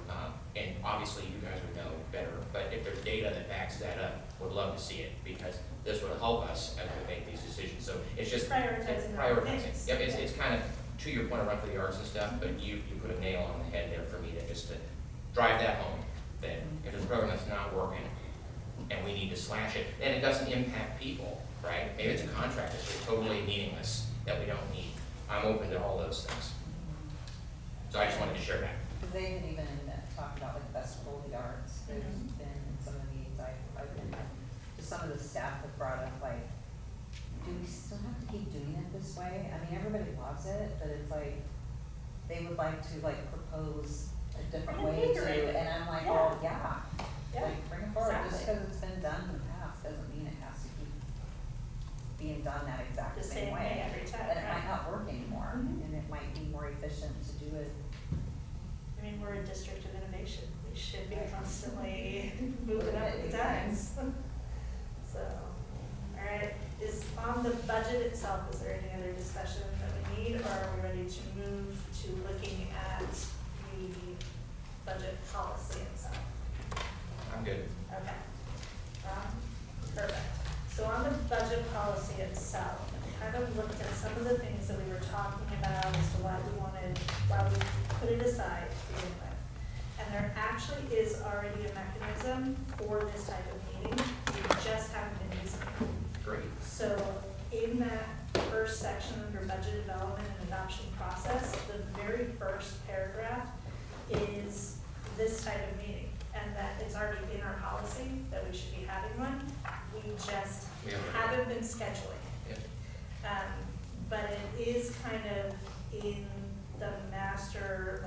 S4: and obviously you guys would know better, but if there's data that backs that up, would love to see it, because this would help us as we make these decisions. So it's just
S1: Prioritizing the right
S4: prioritizing.
S1: things.
S4: Yep, it's kind of, to your point of Run for the Arts and stuff, but you put a nail on the head there for me to just to drive that home, that if there's a program that's not working and we need to slash it, and it doesn't impact people, right? Maybe it's a contract that's just totally meaningless that we don't need. I'm open to all those things. So I just wanted to share that.
S2: Because they had even talked about like Festival of the Arts, there's been some of the meetings I've been in, just some of the staff have brought up like, do we still have to keep doing it this way? I mean, everybody loves it, but it's like, they would like to like propose a different way to, and I'm like, oh, yeah. Like, bring it forward, just because it's been done in the past, doesn't mean it has to keep being done that exact
S1: The
S2: same
S1: same
S2: way.
S1: way every time,
S2: And it might
S1: right?
S2: not work anymore, and it might be more efficient to do it.
S1: I mean, we're a district of innovation. We should be constantly moving up with the times. So, all right, is on the budget itself, is there any other discussion that we need, or are we ready to move to looking at the budget policy itself?
S4: I'm good.
S1: Okay. Perfect. So on the budget policy itself, I kind of looked at some of the things that we were talking about as to why we put it aside to begin with. And there actually is already a mechanism for this type of meeting. We just haven't been using it.
S4: Great.
S1: So in that first section under budget development and adoption process, the very first paragraph is this type of meeting. And that it's already in our policy that we should be having one. We just haven't been scheduling it.
S4: Yeah.
S1: But it is kind of in the master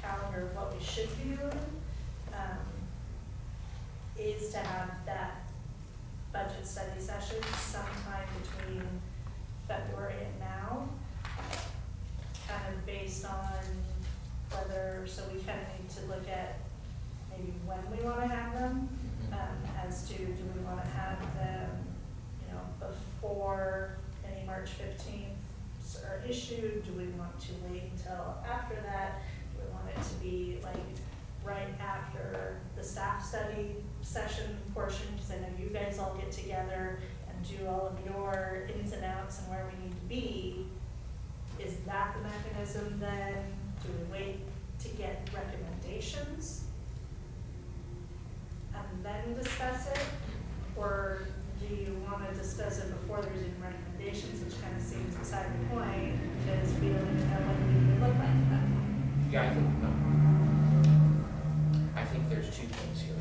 S1: calendar of what we should be doing, is to have that budget study session sometime between February and now, kind of based on whether, so we kind of need to look at maybe when we want to have them, as to, do we want to have them, before any March 15th are issued? Do we want to wait until after that? Do we want it to be right after the staff study session portion? Because I know you guys all get together and do all of your ins and outs and where we need to be. Is that the mechanism then? Do we wait to get recommendations and then discuss it? Or do you want to discuss it before there's even recommendations, which kind of seems beside the point, because we don't even know what we would look like at that point?
S4: Yeah, I think there's two things here.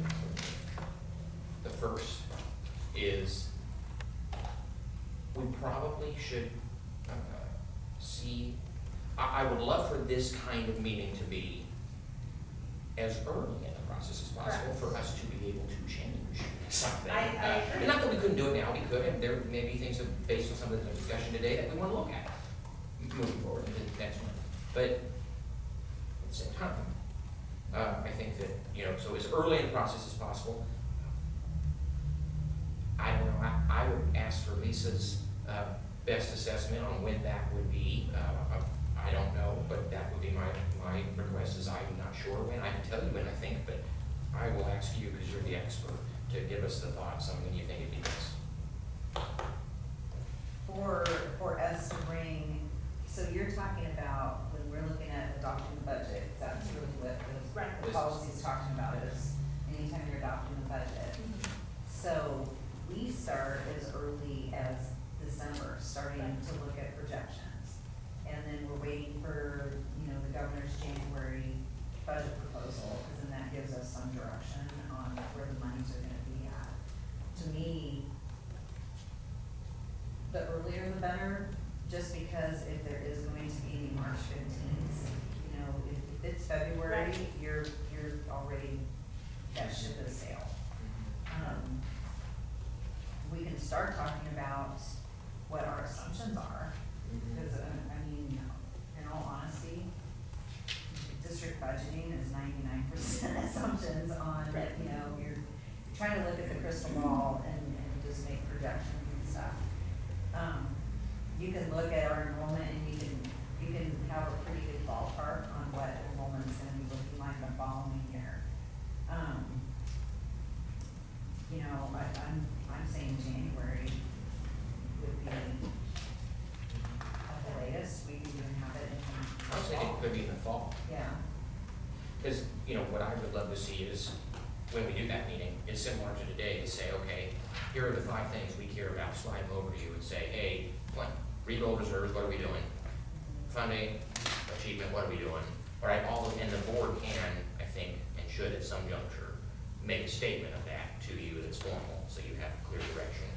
S4: The first is we probably should see, I would love for this kind of meeting to be as early in the process as possible for us to be able to change something.
S1: I agree.
S4: Not that we couldn't do it now, we could, and there may be things that, based on some of the discussion today, that we want to look at moving forward into the next one. But at the same time, I think that, so as early in the process as possible. I don't know, I would ask for Lisa's best assessment on when that would be. I don't know, but that would be my request, is I'm not sure when. I can tell you when I think, but I will ask you, because you're the expert, to give us the thoughts on when you think it'd be best.
S2: For us to bring, so you're talking about when we're looking at adopting the budget, that's really what the policy is talking about, is anytime you're adopting the budget. So we start as early as December, starting to look at projections. And then we're waiting for, the governor's January budget proposal, because then that gives us some direction on where the monies are gonna be at. To me, the earlier the better, just because if there is going to be any March 15th, if it's February, you're already, that ship has sailed. We can start talking about what our assumptions are, because, in all honesty, district
S6: budgeting is 99% assumptions on,
S1: Right.
S6: you know, you're trying to look at the crystal ball and just make projections and stuff. You can look at our enrollment and you can have a pretty good ballpark on what enrollment's gonna be looking like the following year. You know, I'm saying January would be at the latest, we could even have it in
S4: I was thinking it could be in the fall.
S6: yeah.
S4: Because, you know, what I would love to see is, when we do that meeting, it's similar to today, to say, okay, here are the 5 things we care about, slide them over to you and say, hey, what, rebuild reserves, what are we doing? Funding, achievement, what are we doing? All right, and the board can, I think, and should at some juncture, make a statement of that to you that's formal, so you have clear direction.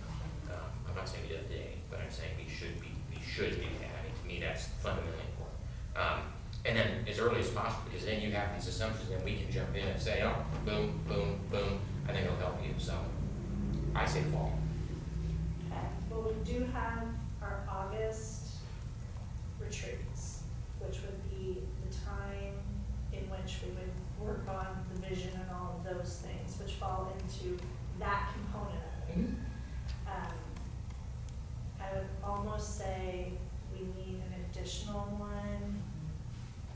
S4: I'm not saying we do it today, but I'm saying we should do that. I mean, to me, that's fundamentally important. And then as early as possible, because then you have these assumptions, and we can jump in and say, oh, boom, boom, boom. I think it'll help you. So I say fall.
S1: Okay, well, we do have our August retreats, which would be the time in which we would work on the vision and all of those things, which fall into that component of it. I would almost say we need an additional one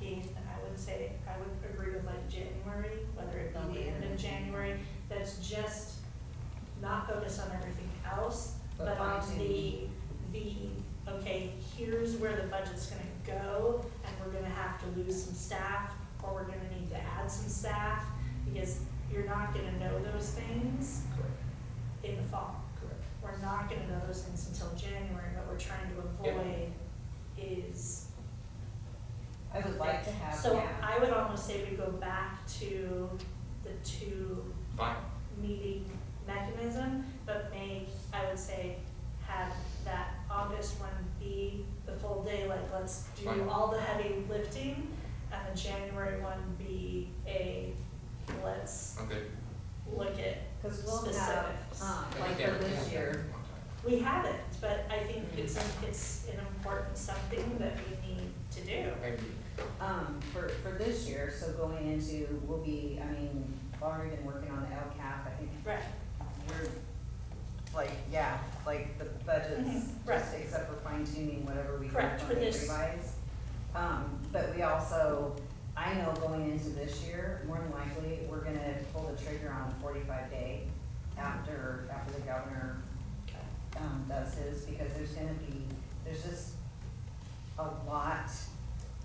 S1: I would agree with like January, whether it be the end of January, that's just not focused on everything else, but on the, okay, here's where the budget's gonna go, and we're gonna have to lose some staff, or we're gonna need to add some staff, because you're not gonna know those things
S4: Correct.
S1: in the fall.
S4: Correct.
S1: We're not gonna know those things until January. What we're trying to avoid is.
S6: I would like to have,
S1: So
S6: yeah.
S1: I would almost say we go back to the 2
S4: Fine.
S1: meeting mechanism, but I would say, have that August one be the full day, like let's do
S4: Fine.
S1: all the heavy lifting, and the January one be let's
S4: I'm good.
S1: look at
S6: Cause we'll have,
S1: specifics.
S6: like for this year,
S1: We haven't, but I think it's an important something that we need to do.
S4: I agree.
S6: for this year, so going into, we've already been working on the LCAP, I think
S1: Right.
S6: we're, like the budgets,
S1: Mhm, right.
S6: just except for fine tuning whatever we
S1: Correct,
S6: can
S1: for this.
S6: revise. But we also, I know going into this year, more than likely, we're gonna pull the trigger on a 45-day after the governor does his, because there's just a lot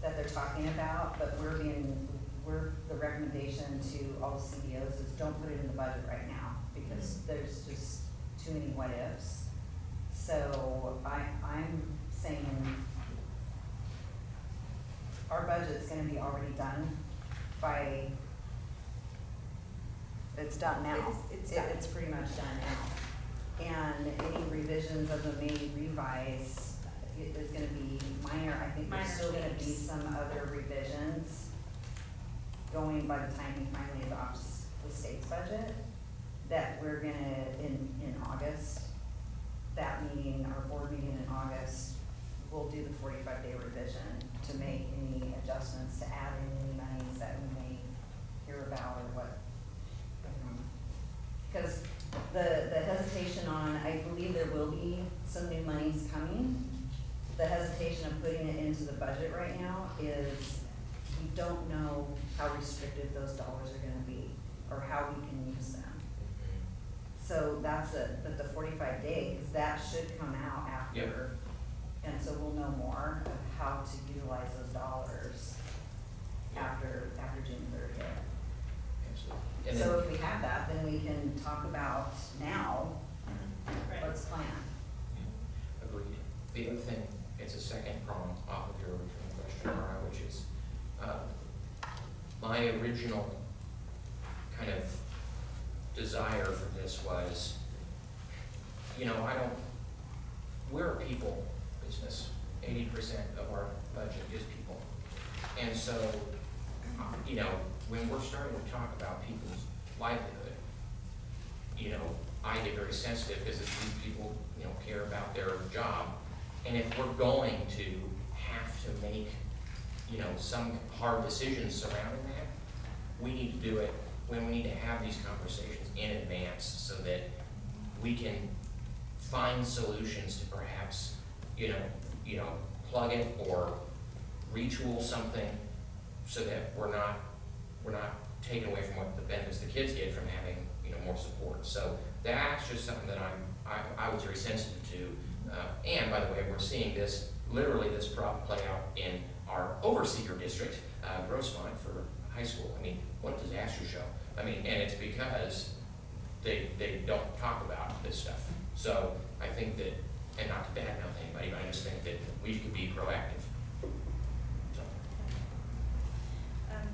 S6: that they're talking about, but the recommendation to all the CEOs is don't put it in the budget right now, because there's just too many what ifs. So I'm saying our budget's gonna be already done it's done now.
S1: It's done.
S6: It's pretty much done now. And any revisions of the May revise is gonna be minor. I think
S1: Minor
S6: there's still gonna be
S1: tweaks.
S6: some other revisions going by the time he finally adopts the state's budget, that we're gonna, in August, that meeting, our board meeting in August, we'll do the 45-day revision to make any adjustments, to add in any monies that we may hear about or what. Because the hesitation on, I believe there will be some new monies coming. The hesitation of putting it into the budget right now is we don't know how restricted those dollars are gonna be, or how we can use them. So that's but the 45 days, that should come out after.
S4: Yep.
S6: And so we'll know more of how to utilize those dollars after June 30th.
S4: Absolutely. And
S6: So
S4: then,
S6: if we have that, then we can talk about now,
S1: Right.
S6: let's plan.
S4: agreed. The other thing, it's a second prong off of your original question, Laura, which is, my original kind of desire for this was, we're a people business. 80% of our budget is people. And so, when we're starting to talk about people's livelihood, I get very sensitive because these people, care about their job. And if we're going to have to make you know, some hard decisions surrounding that, we need to do it when we need to have these conversations in advance so that we can find solutions to perhaps, you know, plug it or retool something so that we're not taking away from what the benefits the kids get from having, you know, more support. So that's just something that I was very sensitive to. And by the way, we're seeing this, literally this problem play out in our overseer district, Grossmont for high school. I mean, what a disaster show. I mean, and it's because they don't talk about this stuff. So I think that, and not to badmouth anybody, but I just think that we could be proactive. So.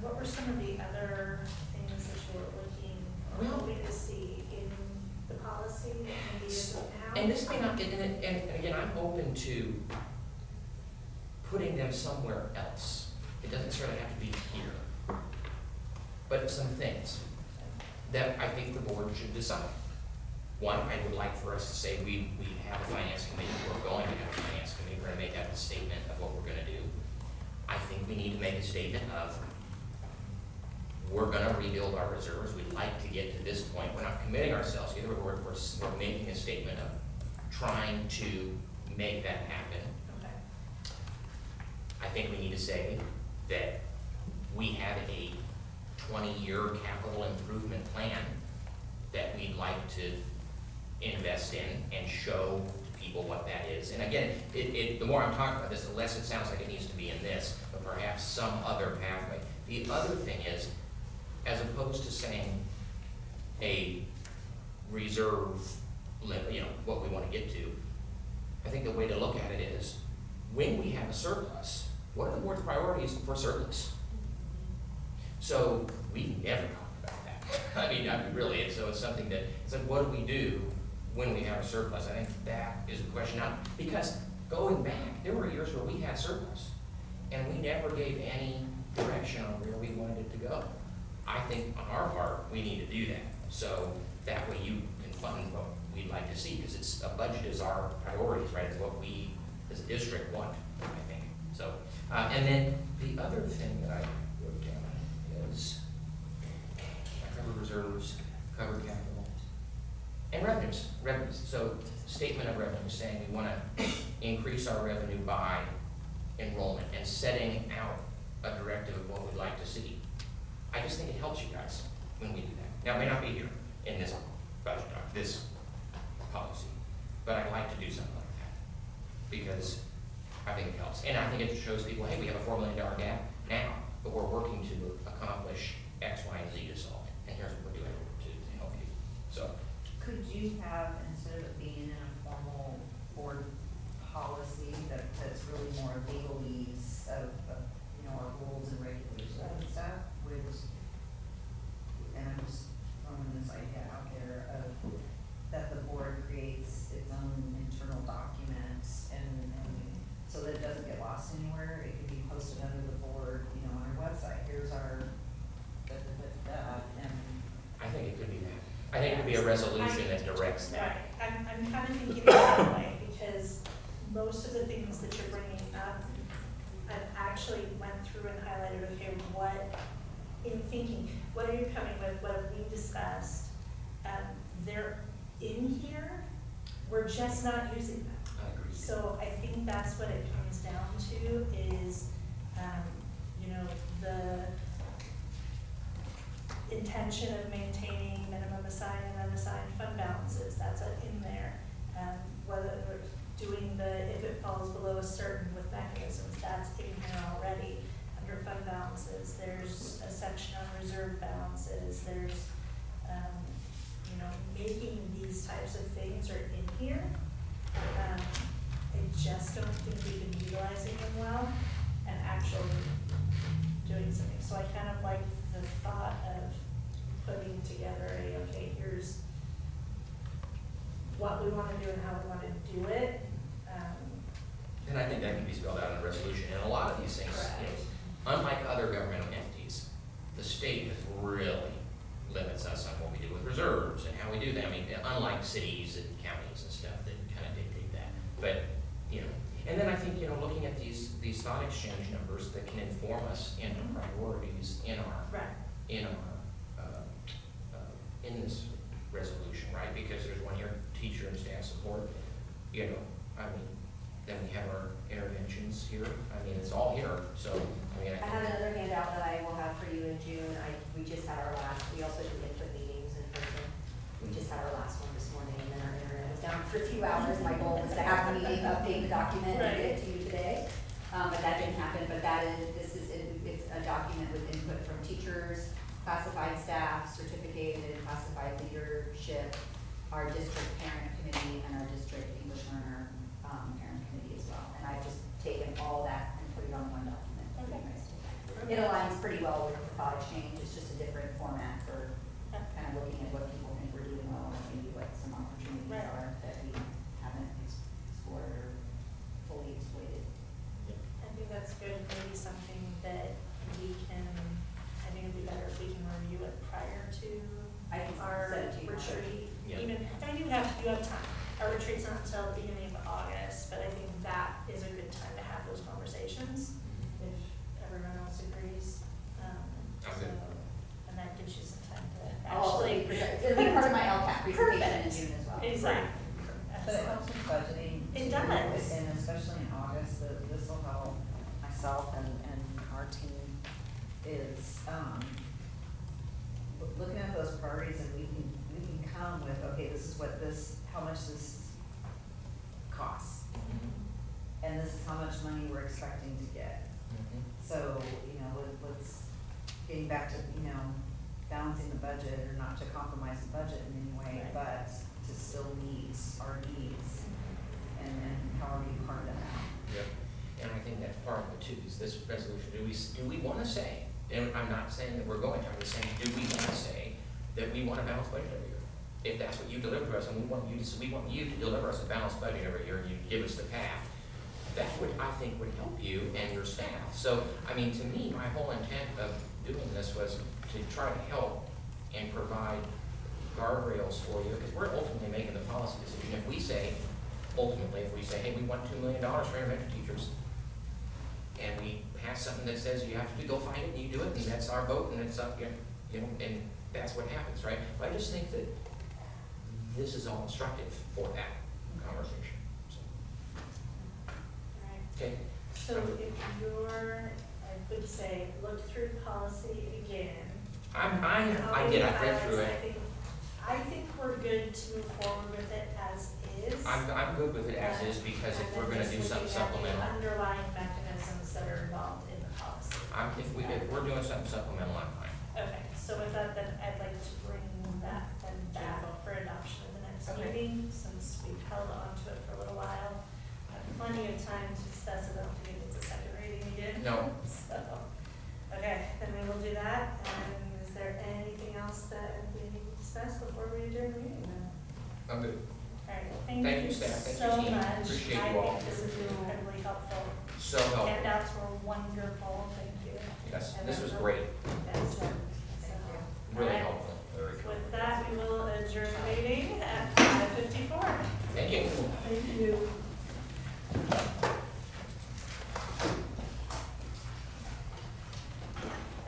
S1: What were some of the other things that you were looking or
S4: Well-
S1: hoping to see in the policy that maybe isn't now?
S4: And this may not get in it, and again, I'm open to putting them somewhere else. It doesn't necessarily have to be here. But some things that I think the board should decide. One, I would like for us to say we have a finance committee, we're going to have a finance committee, we're gonna make out a statement of what we're gonna do. I think we need to make a statement of, we're gonna rebuild our reserves, we'd like to get to this point, we're not committing ourselves either, we're making a statement of trying to make that happen.
S1: Okay.
S4: I think we need to say that we have a 20-year capital improvement plan that we'd like to invest in and show people what that is. And again, the more I'm talking about this, the less it sounds like it needs to be in this, but perhaps some other pathway. The other thing is, as opposed to saying a reserve limit, you know, what we want to get to, I think the way to look at it is, when we have a surplus, what are the board's priorities for surplus? So we never talked about that. I mean, really, it's something that, it's like, what do we do when we have a surplus? I think that is a question now, because going back, there were years where we had surplus, and we never gave any direction on where we wanted it to go. I think on our part, we need to do that, so that way you can fund what we'd like to see, because it's, a budget is our priorities, right? It's what we, as a district, want, I think. So, and then the other thing that I wrote down is cover reserves, cover capital, and revenues. So statement of revenue saying we want to increase our revenue by enrollment and setting out a directive of what we'd like to see. I just think it helps you guys when we do that. Now, it may not be here in this budget doc, this policy, but I'd like to do something like that because I think it helps. And I think it shows people, hey, we have a $4 million gap now, but we're working to accomplish X, Y, and Z to solve it. And here's what we're doing to help you. So,
S2: Could you have, instead of it being an informal board policy, that's really more legalese of, you know, our rules and regulations and stuff, and I'm just throwing this idea out there of, that the board creates its own internal documents and so that it doesn't get lost anywhere, it could be posted under the board, you know, on our website, here's our and
S4: I think it could be that. I think it could be a resolution that directs that.
S1: Right, I'm kind of thinking that way, because most of the things that you're bringing up, I've actually went through and highlighted, okay, what, in thinking, what are you coming with, what have we discussed? They're in here, we're just not using them.
S4: I agree.
S1: So I think that's what it comes down to is, you know, the intention of maintaining minimum assigned and unassigned fund balances, that's in there. Whether we're doing if it falls below a certain with mechanisms, that's in here already. Under fund balances, there's a section on reserve balances, there's, you know, making these types of things are in here. I just don't think we've been utilizing them well and actually doing something. So I kind of like the thought of putting together okay, here's what we want to do and how we want to do it.
S4: And I think that can be spelled out in a resolution. And a lot of these things, you know, unlike other governmental entities, the state has really limits us on what we do with reserves and how we do that. I mean, unlike cities and counties and stuff that kind of dictate that. But, you know, And then I think, you know, looking at these thought exchange numbers that can inform us into priorities in our, in this resolution, right? Because there's one here, teacher and staff support, you know, I mean, then we have our interventions here, I mean, it's all here, so, I mean,
S6: I have another handout that I will have for you in June. We just had our last, we also do input meetings in person. We just had our last one this morning, and then our internet was down for a few hours. My goal was to have the meeting, update the document, and get it to you today. But that didn't happen, but it's a document with input from teachers, classified staff, certificated, classified leadership, our district parent committee, and our district English learner parent committee as well. And I've just taken all that and put it on one document for you guys to have. It aligns pretty well with the thought exchange. It's just a different format for kind of looking at what people think we're doing well, and maybe what some opportunities are that we haven't explored or fully exploited.
S1: I think that's good, maybe something that we can, I think it'd be better if we can review it prior to
S6: I can
S1: our
S6: send it to you.
S1: retreat.
S4: Yeah.
S1: Even, I mean, you have time. Our retreat's not until the beginning of August, but I think that is a good time to have those conversations, if everyone else agrees.
S4: Okay.
S1: And that gives you some time to
S6: I'll also
S1: actually.
S6: it'll be part of my LCAP presentation in
S1: Perfect.
S6: June as well.
S1: Exactly.
S2: But it helps with budgeting.
S1: It
S2: too,
S1: does.
S2: And especially in August, this will help myself and our team is, looking at those priorities, and we can come with, okay, this is how much this costs. And this is how much money we're expecting to get. So, you know, let's, getting back to, you know, balancing the budget, or not to compromise the budget in any way,
S1: Right.
S2: but to still meet our needs, and how are we part of that?
S4: Yep. And I think that's part of it too, is this resolution, do we want to say, and I'm not saying that we're going to, I'm just saying, do we want to say that we want a balanced budget every year? If that's what you deliver to us, and we want you to deliver us a balanced budget every year, and you give us the path, that would, I think, would help you and your staff. So, I mean, to me, my whole intent of doing this was to try to help and provide guardrails for you, because we're ultimately making the policy decision. If we say, hey, we want $2 million for elementary teachers, and we pass something that says you have to go find it, and you do it, and that's our vote, and it's up, you know, and that's what happens, right? But I just think that this is all instructive for that conversation. So,
S1: Right.
S4: okay.
S1: So if you're, I would say, look through policy again.
S4: I did, I read through it.
S1: I think we're good to move forward with it as is.
S4: I'm good with it as is, because if we're gonna do something supplemental,
S1: And then just looking at the underlying mechanisms that are involved in the policy.
S4: if we're doing something supplemental, I'm fine.
S1: Okay, so with that, then I'd like to bring that then back for adoption in the next
S8: Okay.
S1: meeting, since we've held on to it for a little while. Plenty of time to discuss it, I don't think it needs a second reading again.
S4: No.
S1: So, okay, then we will do that, and is there anything else that we need to discuss before we adjourn the meeting then?
S4: I'm good.
S1: All right,
S4: Thank
S1: thank
S4: you,
S1: you
S4: staff. Thank
S1: so
S4: you, team.
S1: much.
S4: Appreciate
S1: I
S4: you all.
S1: think this has been incredibly helpful.
S4: So helpful.
S1: Handouts were wonderful, thank you.
S4: Yes,
S1: And
S4: this
S1: then
S4: was
S1: for-
S4: great.
S1: Yes, so,
S4: Really
S1: all right.
S4: helpful.
S7: Very cool.
S1: With that, we will adjourn the meeting at 5:54.
S4: Thank you.
S1: Thank you.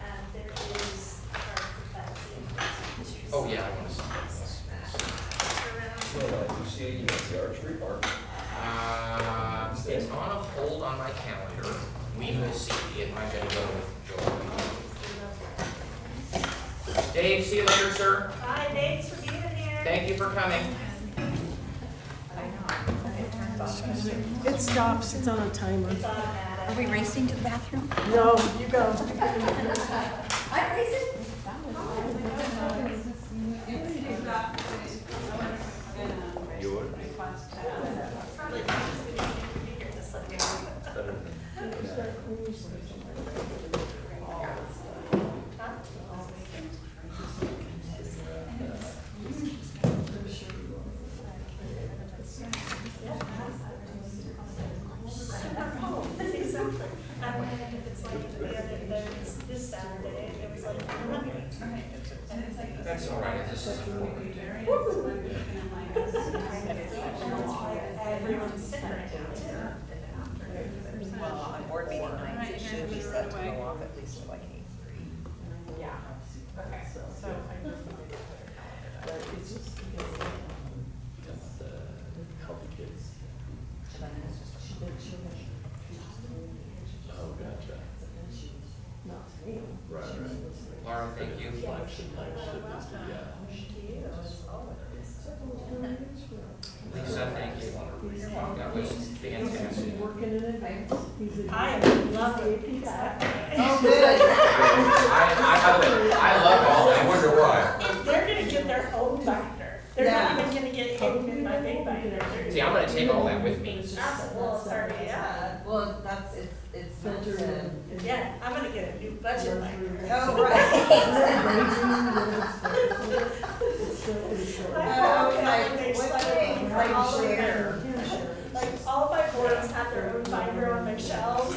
S1: And there is our capacity.
S4: Oh, yeah, I want to see this.
S7: Well, you see, you got the archery park.
S4: It's on a hold on my calendar. We will see if I'm gonna go with Joel. Dave, see you later, sir.
S1: Bye, thanks for being here.
S4: Thank you for coming.
S10: It stops, it's on a timer.
S1: It's automatic.
S6: Are we racing to the bathroom?
S10: No, you go.
S6: I'm racing.
S7: You would?
S1: Probably not just gonna be here, just let me know.
S7: Better than-
S1: Huh? Super cool. Exactly. I don't know if it's like the other, there's this Saturday, it was like
S10: the way.
S9: Go off at least at like 8:30.
S8: Yeah, okay, so I just need to put a calendar down.
S11: It's just because, healthy kids. Oh, gotcha.
S10: Not to me.
S11: Right, right.
S4: Laura, thank you.
S11: Flagship type shit is the, yeah.
S4: Lisa, thank you. That was fantastic.
S10: Working in it.
S1: I love it.
S2: Oh, good.
S4: I love all, I wonder why.
S1: They're gonna get their own binder. They're not even gonna get hidden in my big binder.
S4: See, I'm gonna take all that with me.
S1: Well, sorry, yeah.
S2: Well, it's meant to.
S1: Yeah, I'm gonna get a new budget binder.
S2: Oh, right. Like
S1: all of my boards have their own binder on their shelves.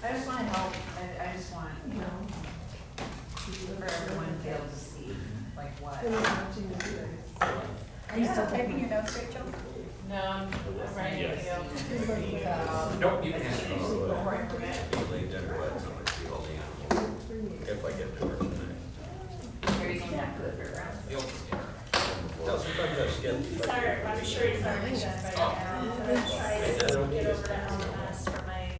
S2: I just wanna help, I just want, for everyone to be able to see, like what.
S1: Are you still typing your notes, Rachel?
S8: No, I'm ready to go.
S4: Nope, you can have it.
S8: Right from it.
S7: Usually dinner, but so I see all the animals, if I get to work tonight.
S2: Are you going back to the fairgrounds?
S4: You'll get dinner.
S7: Now, sometimes I skip.
S1: Sorry, I'm sure he's already done by now. I'm gonna try to get over to